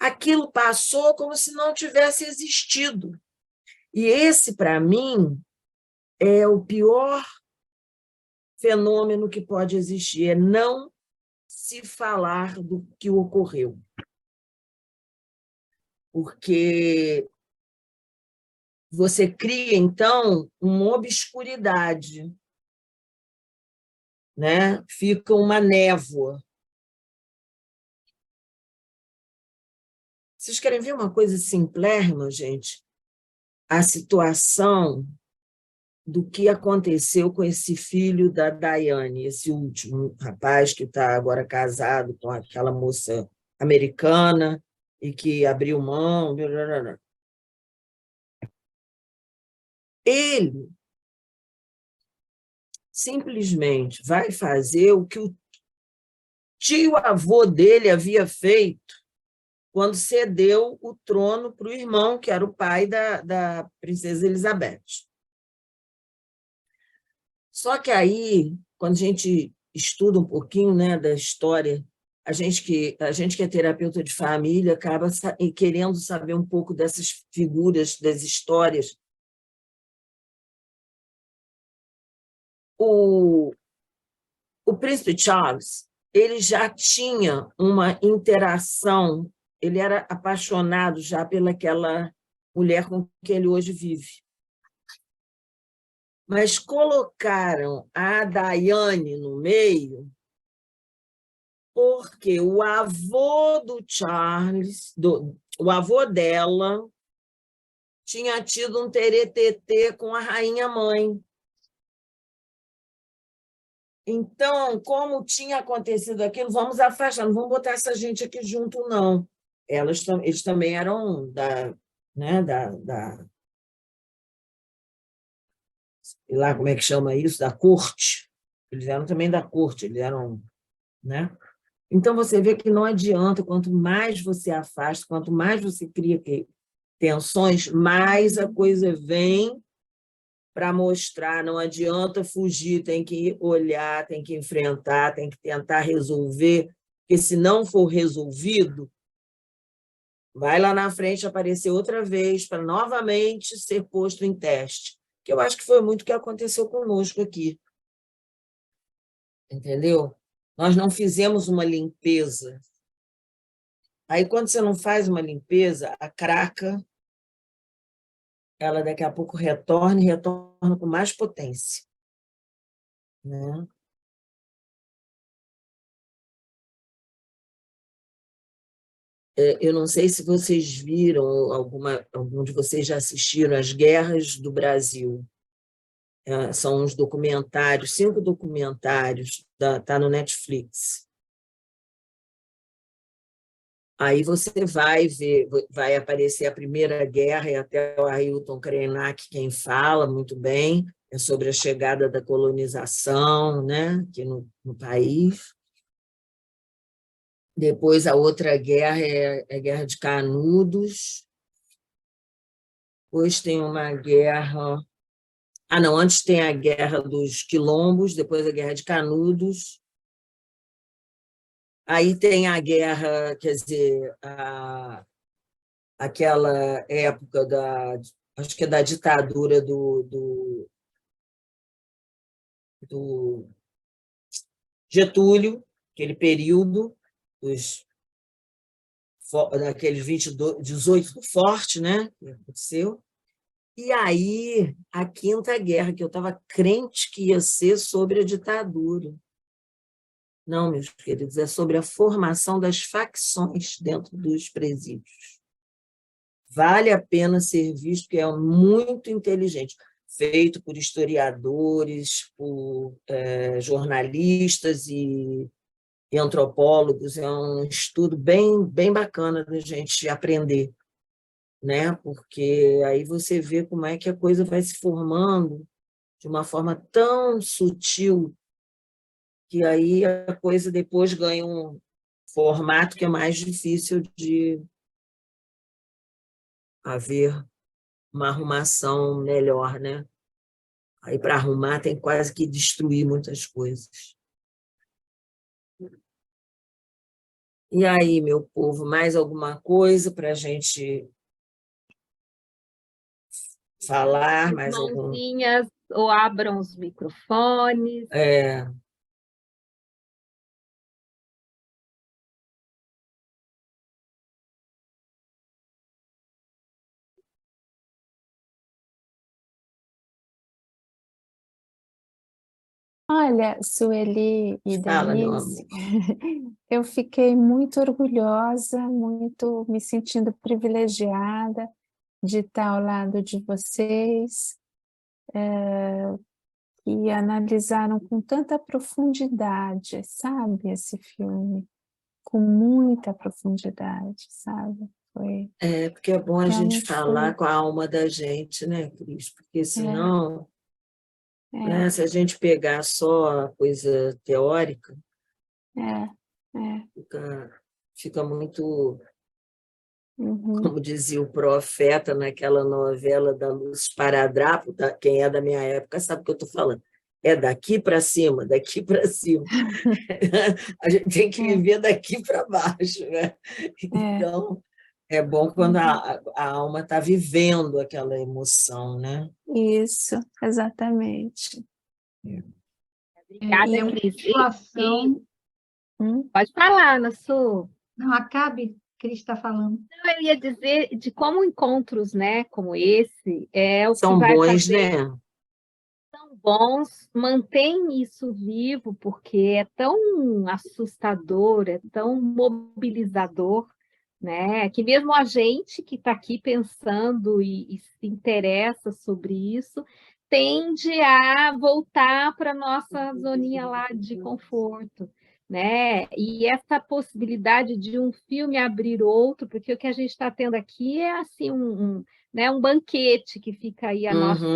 Aquilo passou como se não tivesse existido. E esse, para mim, é o pior fenômeno que pode existir, é não se falar do que ocorreu. Porque você cria, então, uma obscuridade, né? Fica uma névoa. Vocês querem ver uma coisa simplérrima, gente? A situação do que aconteceu com esse filho da Daiane, esse último rapaz que está agora casado com aquela moça americana e que abriu mão. Ele simplesmente vai fazer o que o tio-avô dele havia feito quando cedeu o trono para o irmão, que era o pai da princesa Elizabeth. Só que aí, quando a gente estuda um pouquinho, né, da história, a gente que é terapeuta de família acaba querendo saber um pouco dessas figuras, das histórias. O príncipe Charles, ele já tinha uma interação, ele era apaixonado já pelaquela mulher com quem ele hoje vive. Mas colocaram a Diane no meio porque o avô do Charles, o avô dela, tinha tido um teretetê com a rainha-mãe. Então, como tinha acontecido aquilo, vamos afastar, não vamos botar essa gente aqui junto, não. Eles também eram né, sei lá como é que chama isso, da corte. Eles eram também da corte, eles eram, né? Então, você vê que não adianta, quanto mais você afasta, quanto mais você cria tensões, mais a coisa vem para mostrar, não adianta fugir, tem que olhar, tem que enfrentar, tem que tentar resolver, porque se não for resolvido, vai lá na frente aparecer outra vez para novamente ser posto em teste, que eu acho que foi muito o que aconteceu conosco aqui. Entendeu? Nós não fizemos uma limpeza. Aí, quando você não faz uma limpeza, a craca, ela daqui a pouco retorna e retorna com mais potência. Né? Eu não sei se vocês viram, algum de vocês já assistiram As Guerras do Brasil. São uns documentários, 5 documentários, está no Netflix. Aí você vai ver, vai aparecer a Primeira Guerra, e até o Ailton Krenak quem fala muito bem, é sobre a chegada da colonização, né, aqui no país. Depois a outra guerra é a Guerra de Canudos. Depois tem uma guerra... não, antes tem a Guerra dos Quilombos, depois a Guerra de Canudos. Aí tem a guerra, quer dizer, aquela época acho que é da ditadura do Getúlio, aquele período, daqueles 18 do Forte, né, que aconteceu. E aí, a Quinta Guerra, que eu estava crente que ia ser sobre a ditadura. Não, meus queridos, é sobre a formação das facções dentro dos presídios. Vale a pena ser visto, porque é muito inteligente, feito por historiadores, por jornalistas e antropólogos. É um estudo bem, bem bacana da gente aprender, né? Porque aí você vê como é que a coisa vai se formando de uma forma tão sutil que aí a coisa depois ganha um formato que é mais difícil de haver uma arrumação melhor, né? Aí, para arrumar, tem quase que destruir muitas coisas. E aí, meu povo, mais alguma coisa para a gente falar? Mais mãozinhas ou abram os microfones. Olha, Sueli e Fala, meu Denise, amor. eu fiquei muito orgulhosa, muito me sentindo privilegiada de estar ao lado de vocês, que analisaram com tanta profundidade, sabe, esse filme, com muita profundidade, sabe? Foi Porque é bom a gente realmente falar com a alma da gente, né, Cris? Porque senão, né, é, se a gente pegar só a coisa teórica, é, é. fica muito, Uhum. como dizia o profeta naquela novela da Luz Esparadrapo, quem é da minha época sabe o que eu estou falando. É daqui para cima, daqui para cima. A gente tem que viver daqui para baixo, né? Então, é bom quando a alma está vivendo aquela emoção, né? Isso, exatamente. Obrigada, É uma Cris. situação... Pode falar, Ana Su. Não, acabe, Cris está falando. Eu ia dizer de como encontros, né, como esse, é o que São vai bons, fazer né? tão bons, mantém isso vivo, porque é tão assustador, é tão mobilizador, né, que mesmo a gente que está aqui pensando e se interessa sobre isso, tende a voltar para a nossa zoninha lá de conforto, né? E essa possibilidade de um filme abrir outro, porque o que a gente está tendo aqui é assim né, um banquete que fica aí à nossa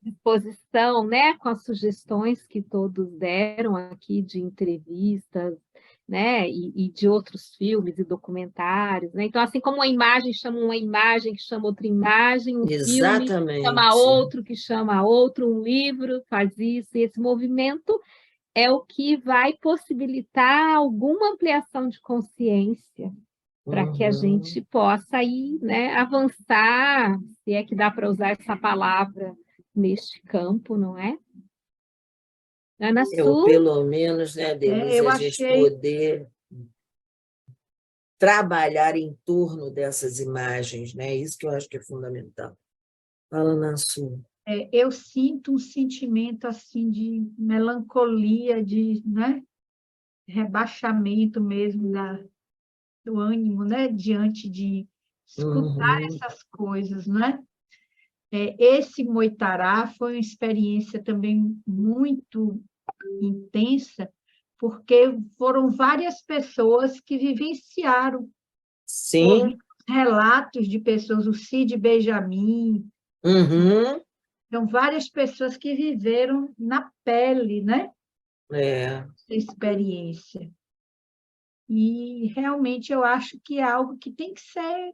disposição, né, com as sugestões que todos deram aqui de entrevistas, né, e de outros filmes e documentários, né? Então, assim como uma imagem chama uma imagem que chama outra imagem, um filme chama Exatamente. outro que chama outro, um livro faz isso, e esse movimento é o que vai possibilitar alguma ampliação de consciência para que a gente possa aí, né, avançar, se é que dá para usar essa palavra neste campo, não é? Ana Ou Su, pelo menos, né, Denise, Eu a gente achei... poder trabalhar em torno dessas imagens, né? Isso que eu acho que é fundamental. Fala, Nassu. Eu sinto um sentimento assim de melancolia, de, né, rebaixamento mesmo do ânimo, né, diante de escutar essas coisas, né? Esse Moitará foi uma experiência também muito intensa, porque foram várias pessoas que vivenciaram, Sim. relatos de pessoas, o Cid Benjamin, são várias pessoas que viveram na pele, né? Essa experiência. E realmente eu acho que é algo que tem que ser...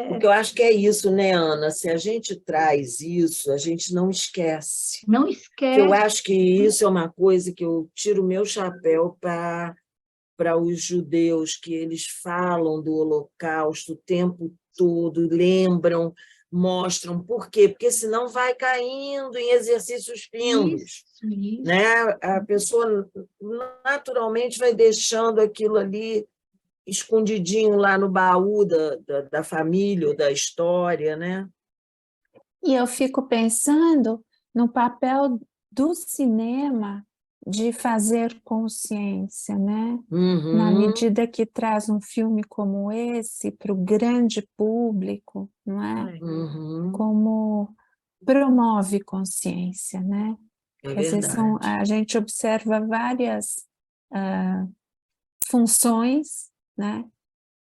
Porque eu acho que é isso, né, Ana? Se a gente traz isso, a gente não esquece. Não esquece. Eu acho que isso é uma coisa que eu tiro o meu chapéu para os judeus, que eles falam do Holocausto o tempo todo, lembram, mostram. Por quê? Porque senão vai caindo em exercícios finos. Isso. Né? A pessoa naturalmente vai deixando aquilo ali escondidinho lá no baú da família ou da história, né? E eu fico pensando no papel do cinema de fazer consciência, né? Na medida que traz um filme como esse para o grande público, não é? Como promove consciência, né? Quer dizer, a gente observa várias funções, né,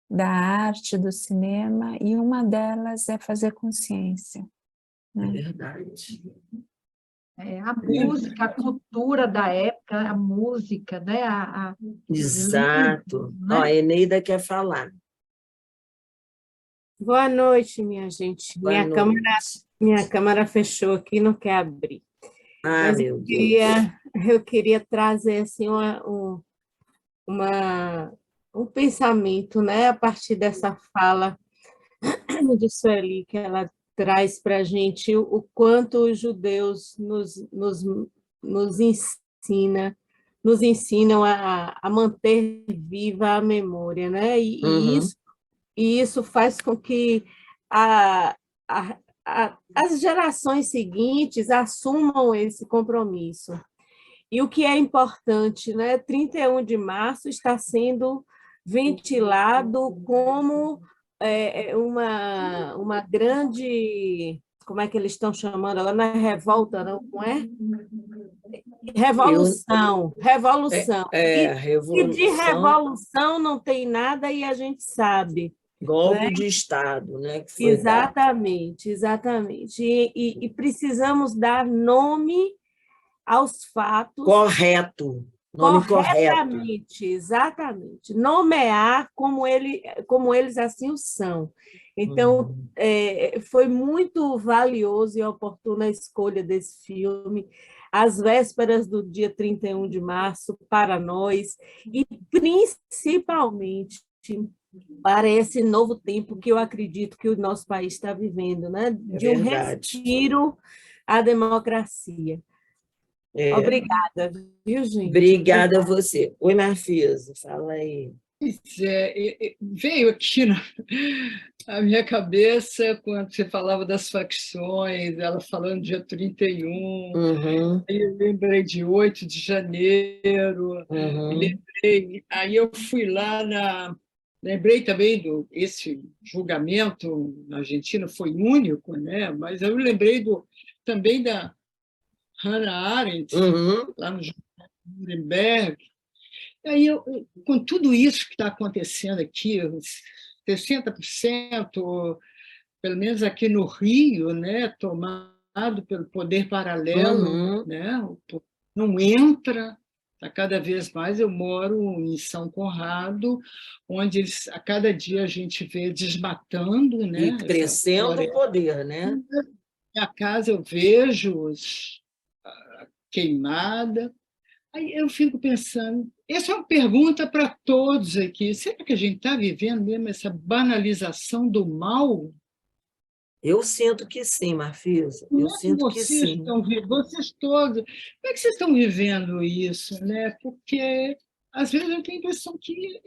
da arte, do cinema, e uma delas é fazer consciência. Né? É verdade. A música, a cultura da época, a música, né? Exato. Né? Ó, a Eneida quer falar. Boa noite, minha gente. Minha câmera fechou aqui, não quer abrir. Mas meu Deus. Eu queria trazer assim, um pensamento, né, a partir dessa fala de Sueli, que ela traz para a gente o quanto os judeus nos ensinam a manter viva a memória, né? E isso faz com que as gerações seguintes assumam esse compromisso. E o que é importante, né? 31 de março está sendo ventilado como uma grande... Como é que eles estão chamando? Ela não é revolta, não é? Revolução. Revolução. E de revolução não tem nada e a gente sabe. Golpe, né? De Estado, né? Que foi exatamente, dado. Exatamente. E precisamos dar nome aos fatos. Correto. Nome corretamente, correto. Exatamente. Nomear como eles assim o são. Então, foi muito valioso e oportuna a escolha desse filme, às vésperas do dia 31 de março, para nós, e principalmente para esse novo tempo que eu acredito que o nosso país está vivendo, né? De um respiro à democracia. Obrigada, viu, gente? Obrigada a você. Oi, Marfisa, fala aí. Veio aqui na minha cabeça, quando você falava das facções, ela falando dia 31, aí eu lembrei de 8 de janeiro, aí eu fui lá lembrei também esse julgamento na Argentina, foi único, né? Mas eu lembrei também da Hannah Arendt, lá no Nuremberg. Aí, com tudo isso que está acontecendo aqui, 60%, pelo menos aqui no Rio, né, tomado pelo poder paralelo, né, não entra, tá cada vez mais. Eu moro em São Conrado, onde a cada dia a gente vê desmatando, né, e crescendo o poder, né? Na casa eu vejo queimada. Aí eu fico pensando, essa é uma pergunta para todos aqui. Será que a gente está vivendo mesmo essa banalização do mal? Eu sinto que sim, Marfisa. Eu sinto que sim. Vocês todos, como é que vocês estão vivendo isso, né? Porque às vezes eu tenho a impressão que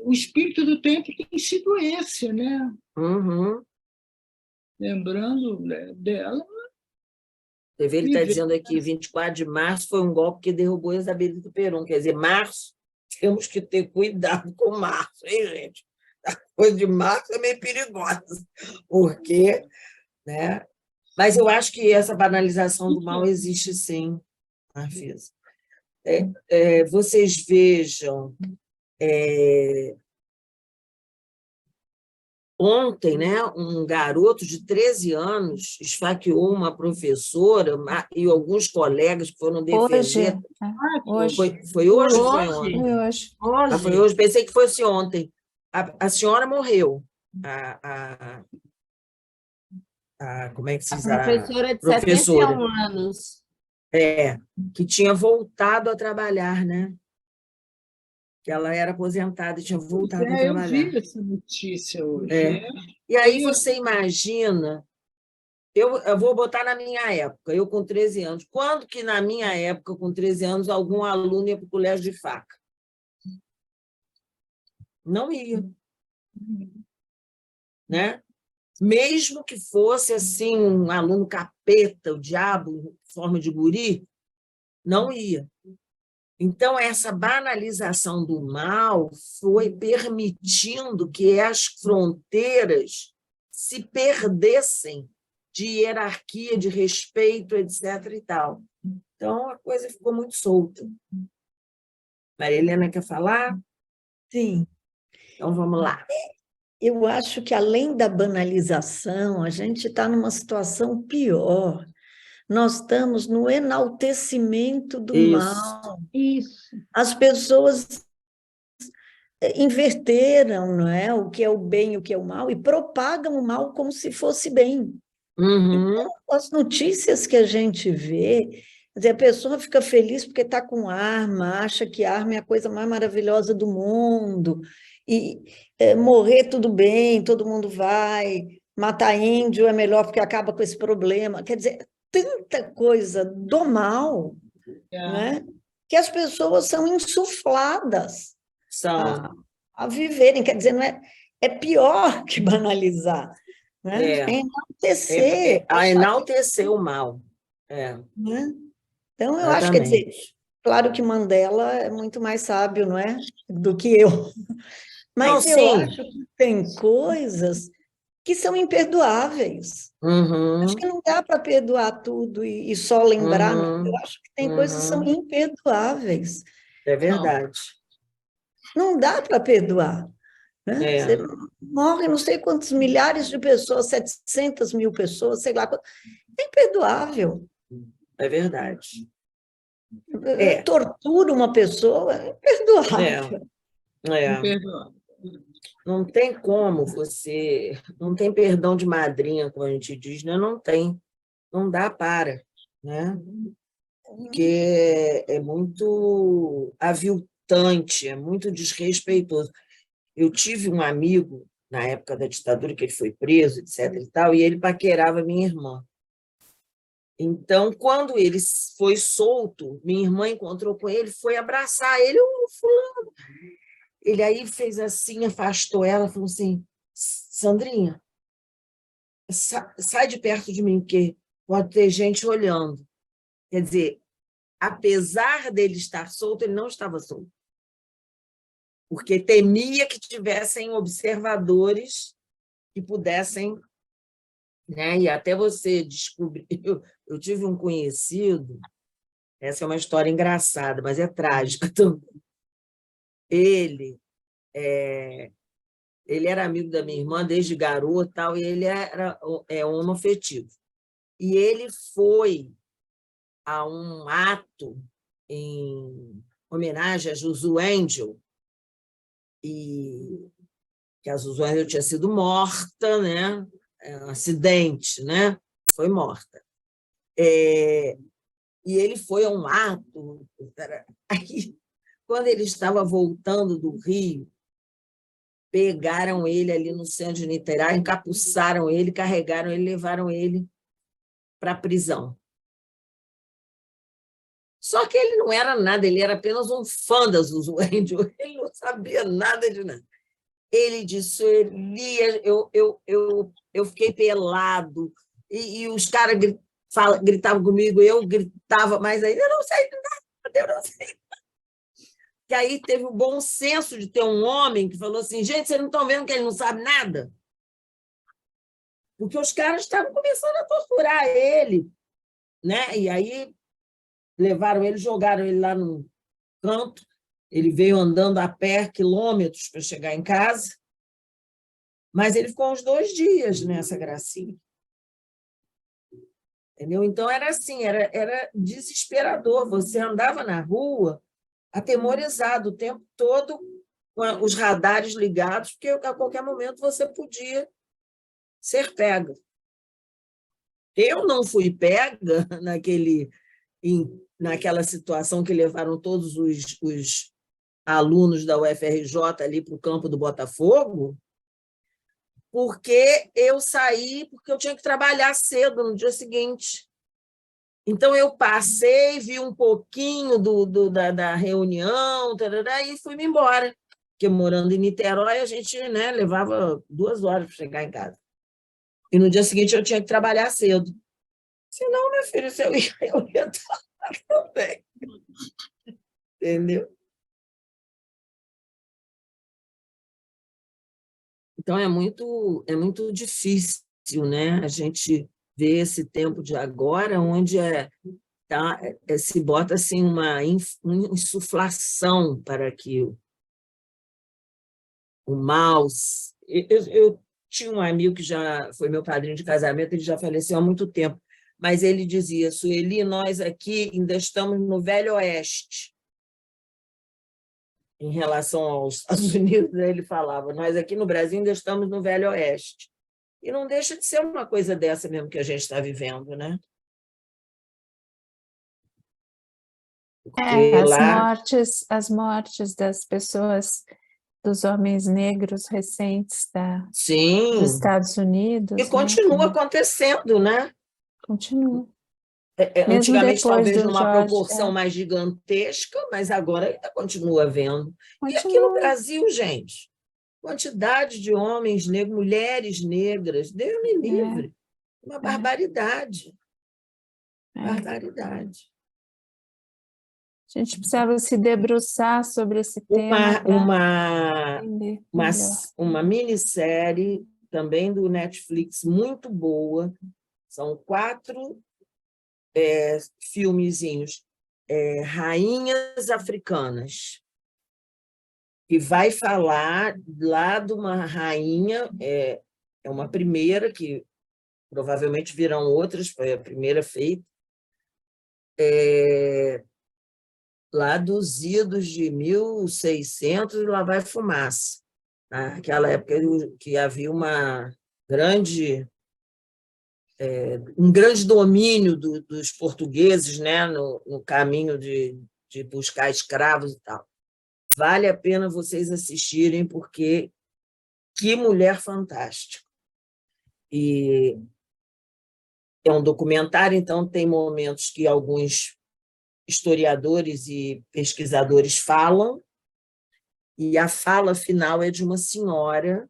o espírito do tempo tem sido esse, né? Lembrando dela. Ele está dizendo aqui, 24 de março foi um golpe que derrubou Isabelito Perón. Quer dizer, março, temos que ter cuidado com março, hein, gente? A coisa de março é meio perigosa, porque... né? Mas eu acho que essa banalização do mal existe, sim, Marfisa. Vocês vejam... Ontem, né, um garoto de 13 anos esfaqueou uma professora e alguns colegas que foram defender. Hoje. Foi hoje ou foi ontem? Foi hoje. Pensei que fosse ontem. A senhora morreu. Como é que se diz? A professora de 71 anos. Que tinha voltado a trabalhar, né? Que ela era aposentada e tinha voltado a trabalhar. Eu vi essa notícia hoje. E aí você imagina, eu vou botar na minha época, eu com 13 anos. Quando que na minha época, com 13 anos, algum aluno ia para o colégio de faca? Não ia. Né? Mesmo que fosse assim, um aluno capeta, o diabo, em forma de guri, não ia. Então, essa banalização do mal foi permitindo que as fronteiras se perdessem de hierarquia, de respeito, etc. e tal. Então, a coisa ficou muito solta. Maria Helena quer falar? Sim. Então, vamos lá. Eu acho que, além da banalização, a gente está numa situação pior. Nós estamos no enaltecimento do mal. Isso. As pessoas inverteram, não é? O que é o bem e o que é o mal, e propagam o mal como se fosse bem. Então, as notícias que a gente vê, quer dizer, a pessoa fica feliz porque está com arma, acha que arma é a coisa mais maravilhosa do mundo, e morrer tudo bem, todo mundo vai, matar índio é melhor porque acaba com esse problema. Quer dizer, tanta coisa do mal, né, que as pessoas são insufladas a viverem. Quer dizer, não é pior que banalizar, né? Enaltecer. Enaltecer o mal. Né? Então, eu acho que, quer dizer, Claro que Mandela é muito mais sábio, não é? Do que eu. Mas Não, eu sim. acho que tem coisas que são imperdoáveis. Acho que não dá para perdoar tudo e só lembrar, não. Eu acho que tem coisas que são imperdoáveis. É verdade. Não dá para perdoar. Né? É. Você morre não sei quantos milhares de pessoas, 700 mil pessoas, sei lá. É imperdoável. É verdade. Tortura uma pessoa, é imperdoável. Imperdoável. Não tem como você... Não tem perdão de madrinha, como a gente diz, né? Não tem. Não dá para, né? Porque é muito aviltante, é muito desrespeitoso. Eu tive um amigo, na época da ditadura, que ele foi preso, etc. e tal, e ele paquerava minha irmã. Então, quando ele foi solto, minha irmã encontrou com ele, foi abraçar ele, fulano. Ele aí fez assim, afastou ela, falou assim, Sandrinha, sai de perto de mim, porque pode ter gente olhando. Quer dizer, apesar dele estar solto, ele não estava solto. Porque temia que tivessem observadores que pudessem... Né? E até você descobrir... Eu tive um conhecido, essa é uma história engraçada, mas é trágica também. Ele era amigo da minha irmã desde garoto, tal, e ele era homoafetivo. E ele foi a um ato em homenagem a Zuzu Angel, e que a Zuzu Angel tinha sido morta, né? Um acidente, né? Foi morta. E ele foi a um ato. Aí, quando ele estava voltando do Rio, pegaram ele ali no centro de Niterói, encapuçaram ele, carregaram ele, levaram ele para a prisão. Só que ele não era nada, ele era apenas um fã da Zuzu Angel, ele não sabia nada de nada. Ele disse, eu fiquei pelado, e os caras gritavam comigo, eu gritava, mas aí eu não sei nada, eu não sei. Que aí teve o bom senso de ter um homem que falou assim, gente, vocês não estão vendo que ele não sabe nada? Porque os caras estavam começando a torturar ele, né? E aí levaram ele, jogaram ele lá no canto, ele veio andando a pé quilômetros para chegar em casa, mas ele ficou uns 2 dias nessa gracinha. Entendeu? Então, era assim, era desesperador. Você andava na rua atemorizado o tempo todo, com os radares ligados, porque a qualquer momento você podia ser pega. Eu não fui pega naquela situação que levaram todos os alunos da UFRJ ali para o campo do Botafogo, porque eu saí, porque eu tinha que trabalhar cedo no dia seguinte. Então, eu passei, vi um pouquinho da reunião, tarará, e fui-me embora. Porque, morando em Niterói, a gente, né, levava 2 horas para chegar em casa. E no dia seguinte eu tinha que trabalhar cedo. Senão, meu filho, se eu ia estar também. Entendeu? Então, é muito difícil, né? A gente ver esse tempo de agora, onde se bota assim, uma insuflação para que o mal... Eu tinha um amigo que já foi meu padrinho de casamento, ele já faleceu há muito tempo, mas ele dizia, Sueli, nós aqui ainda estamos no Velho Oeste. Em relação aos Estados Unidos, ele falava, nós aqui no Brasil ainda estamos no Velho Oeste. E não deixa de ser uma coisa dessa mesmo que a gente está vivendo, né? As mortes das pessoas, dos homens negros recentes dos Estados Unidos. E continua acontecendo, né? Continua. Antigamente, talvez numa proporção mais gigantesca, mas agora ainda continua havendo. E aqui no Brasil, gente, quantidade de homens negros, mulheres negras, Deus me livre. Uma barbaridade. Barbaridade. A gente precisava se debruçar sobre esse tema para entender melhor. Uma minissérie também do Netflix muito boa. São 4 filmezinhos, Rainhas Africanas, que vai falar lá de uma rainha, é uma primeira, que provavelmente virão outras, foi a primeira feita, lá dos idos de 1600, e lá vai fumaça. Naquela época que havia um grande domínio dos portugueses, né, no caminho de buscar escravos e tal. Vale a pena vocês assistirem, porque que mulher fantástica. E é um documentário, então tem momentos que alguns historiadores e pesquisadores falam, e a fala final é de uma senhora,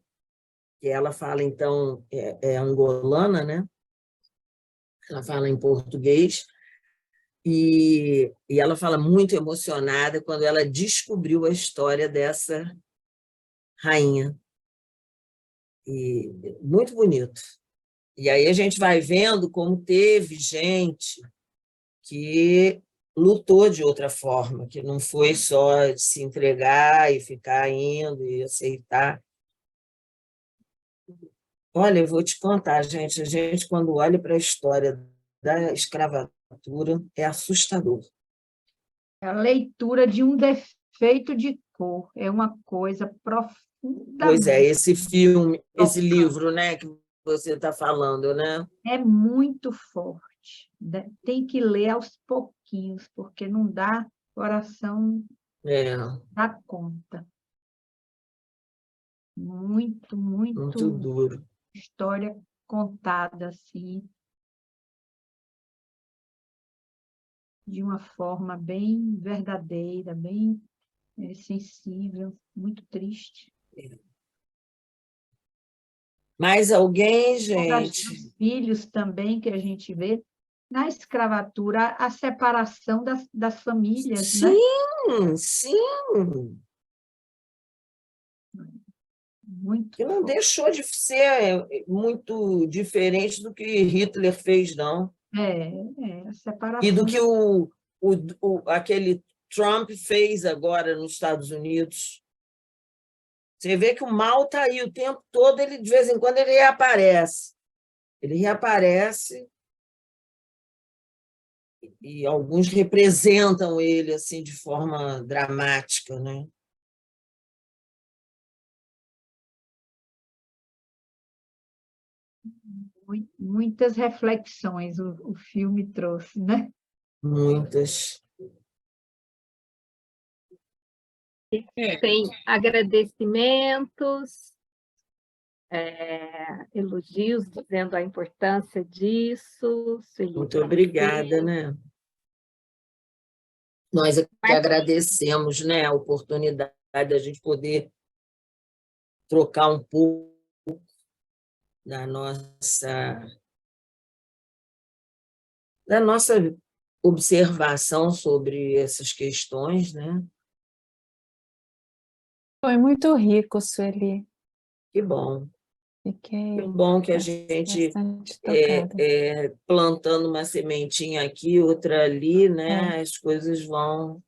que ela fala, então, é angolana, né? Ela fala em português, e ela fala muito emocionada quando ela descobriu a história dessa rainha. E muito bonito. E aí a gente vai vendo como teve gente que lutou de outra forma, que não foi só se entregar e ficar indo e aceitar. Olha, eu vou te contar, gente, quando olha para a história da escravatura, é assustador. A leitura de um defeito de cor é uma coisa profunda. Pois é, esse filme, esse livro, né, que você está falando, né? É muito forte. Tem que ler aos pouquinhos, porque não dá, coração dá conta. Muito, muito duro. História contada assim, de uma forma bem verdadeira, bem sensível, muito triste. Mais alguém, gente? Os filhos também, que a gente vê na escravatura, a separação das famílias, sim, né? Sim. Muito que não deixou de ser muito diferente do que Hitler fez, não. A separação. E do que aquele Trump fez agora nos Estados Unidos. Você vê que o mal está aí o tempo todo, ele, de vez em quando ele reaparece. Ele reaparece e alguns representam ele assim de forma dramática, né? Muitas reflexões o filme trouxe, né? Muitas. Tem agradecimentos, elogios, dizendo a importância disso. Muito obrigada, né? Nós é que agradecemos, né, a oportunidade da gente poder trocar um pouco da nossa observação sobre essas questões, né? Foi muito rico, Sueli. Que bom. Fiquei que bom que a gente plantando uma sementinha aqui, outra ali, né? As coisas vão...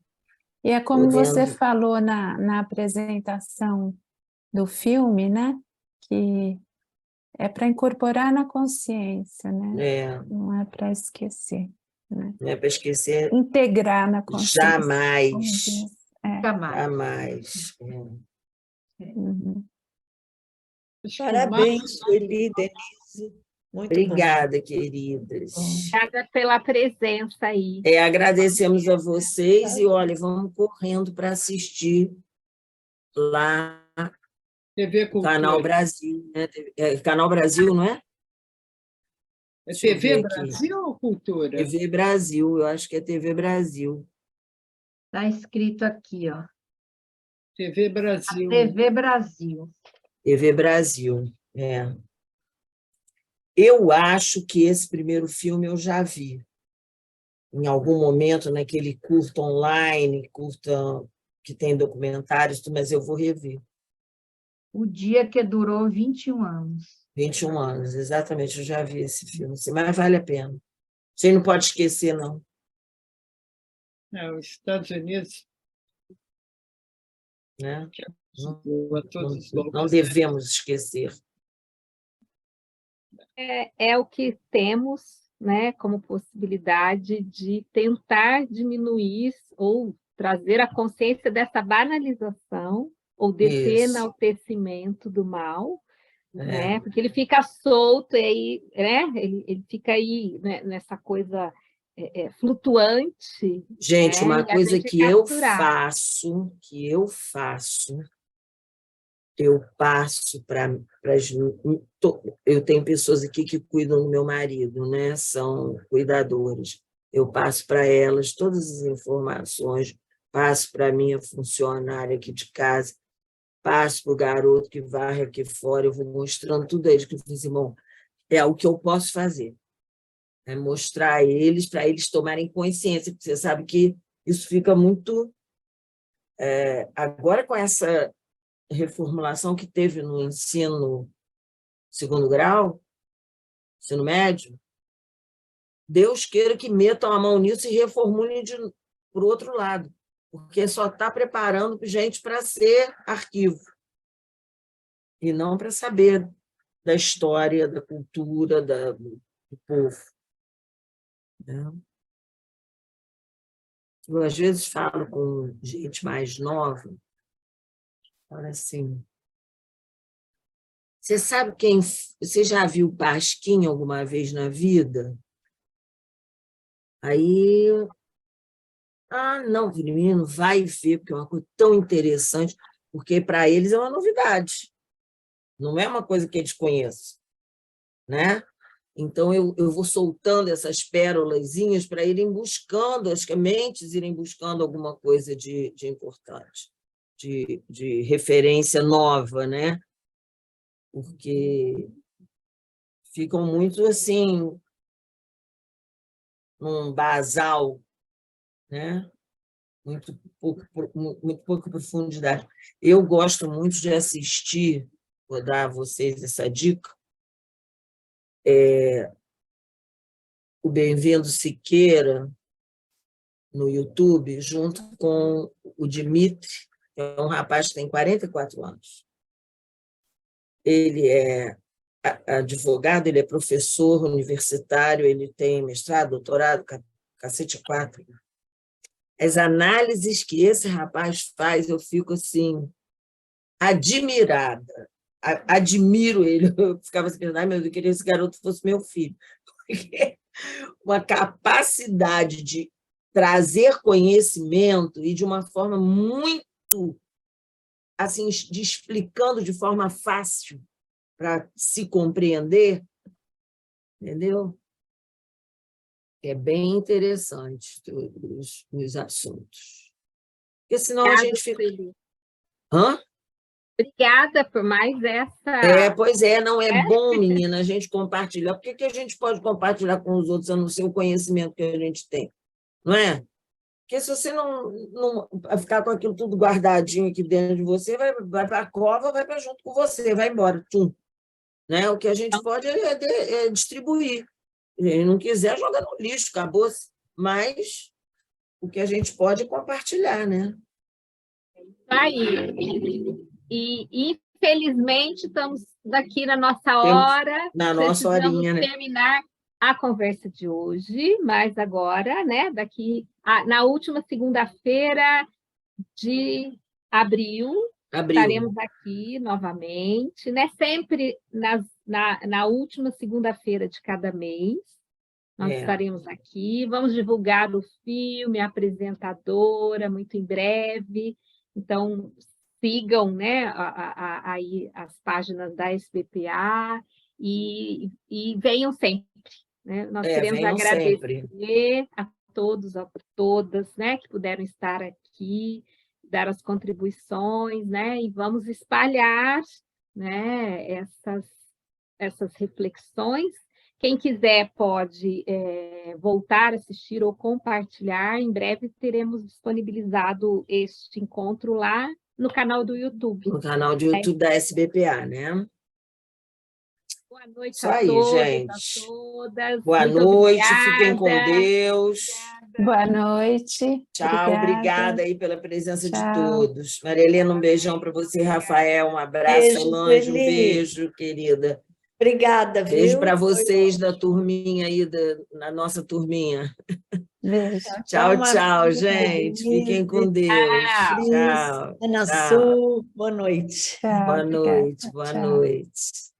E é como você falou na apresentação do filme, né? Que é para incorporar na consciência, né? Não é para esquecer. Né? Não é para esquecer. Integrar na consciência. Jamais. Jamais. Uhum. Parabéns, Sueli, Denise. Muito obrigada, bom. queridas. Obrigada pela presença aí. Agradecemos a vocês e, olha, vamos correndo para assistir lá no Canal Brasil. Né? Canal Brasil, não é? É TV Brasil ou Cultura? TV Brasil, eu acho que é TV Brasil. Está escrito aqui, ó. TV Brasil. TV Brasil. TV Brasil, Eu acho que esse primeiro filme eu já vi. em algum momento, naquele curta online, curta que tem documentários, mas eu vou rever. O Dia que Durou 21 anos. 21 anos, exatamente, eu já vi esse filme, mas vale a pena. Você não pode esquecer, não. Os Estados Unidos, Né? Não devemos esquecer. É o que temos, né, como possibilidade de tentar diminuir ou trazer a consciência dessa banalização ou desse enaltecimento do mal, né? Porque ele fica solto, e aí, né? Ele fica aí, né, nessa coisa flutuante. Gente, né? uma coisa que eu faço, eu passo para eu tenho pessoas aqui que cuidam do meu marido, né? São cuidadores. Eu passo para elas todas as informações, passo para a minha funcionária aqui de casa, passo para o garoto que varre aqui fora, eu vou mostrando tudo a eles, que eu fiz, irmão, é o que eu posso fazer. É mostrar a eles, para eles tomarem consciência, porque você sabe que isso fica muito... agora, com essa reformulação que teve no ensino segundo grau, ensino médio, Deus queira que metam a mão nisso e reformulem para o outro lado, porque só está preparando gente para ser arquivo, e não para saber da história, da cultura, do povo. Eu, às vezes, falo com gente mais nova, falo assim, você sabe você já viu Pasquim alguma vez na vida? Aí, não, menino, vai ver, porque é uma coisa tão interessante, porque para eles é uma novidade, não é uma coisa que eles conheçam, né? Então, eu vou soltando essas pérolazinhas para irem buscando, as mentes irem buscando alguma coisa de importante, de referência nova, né? Porque ficam muito assim, num basal, né? Muito pouca profundidade. Eu gosto muito de assistir, vou dar a vocês essa dica, o Bem-vindo Siqueira, no YouTube, junto com o Dimitri, que é um rapaz que tem 44 anos. Ele é advogado, ele é professor universitário, ele tem mestrado, doutorado, cacete 4. As análises que esse rapaz faz, eu fico assim, admirada. Admiro ele. Eu ficava assim, meu Deus, eu queria que esse garoto fosse meu filho. Porque uma capacidade de trazer conhecimento e de uma forma muito, assim, de explicando de forma fácil para se compreender, entendeu? É bem interessante os assuntos. Porque senão a gente fica... Obrigada por mais essa... Pois é, não é bom, menina, a gente compartilhar. Por que a gente pode compartilhar com os outros a não ser o conhecimento que a gente tem? Não é? Porque se você não ficar com aquilo tudo guardadinho aqui dentro de você, vai para a cova, vai para junto com você, vai embora. Tum. Né? O que a gente pode é distribuir. Se não quiser, joga no lixo, acabou-se. Mas o que a gente pode é compartilhar, né? Aí. E, infelizmente, estamos daqui na nossa hora. Na nossa horinha, né? Terminar a conversa de hoje, mas agora, né, na última segunda-feira de abril, estaremos aqui novamente, né? Sempre na última segunda-feira de cada mês, nós estaremos aqui, vamos divulgar o filme, a apresentadora, muito em breve, então sigam, né, aí as páginas da SBPA e venham sempre. Né? Nós queremos agradecer sempre a todos, a todas, né, que puderam estar aqui, dar as contribuições, né, e vamos espalhar, né, essas reflexões Quem quiser pode voltar a assistir ou compartilhar. Em breve teremos disponibilizado este encontro lá no canal do YouTube. No canal do YouTube da SBPA, né? Boa noite Isso a aí, todos, gente. a todas. Boa Muito noite, obrigada. fiquem com Deus. Boa noite. Tchau, obrigada aí pela presença de Tchau. todos. Maria Helena, um beijão para você, Rafael, um abraço, Beijo, Solange, um Sueli. beijo, querida. Obrigada, viu? Beijo para vocês da turminha aí, na nossa turminha. Beijo. Tchau, Marisa, tchau, gente. Fiquem com Deus. Tchau. Tchau. Ana Tchau. Sul, boa noite. Tchau, Boa obrigada. noite, boa Tchau. noite.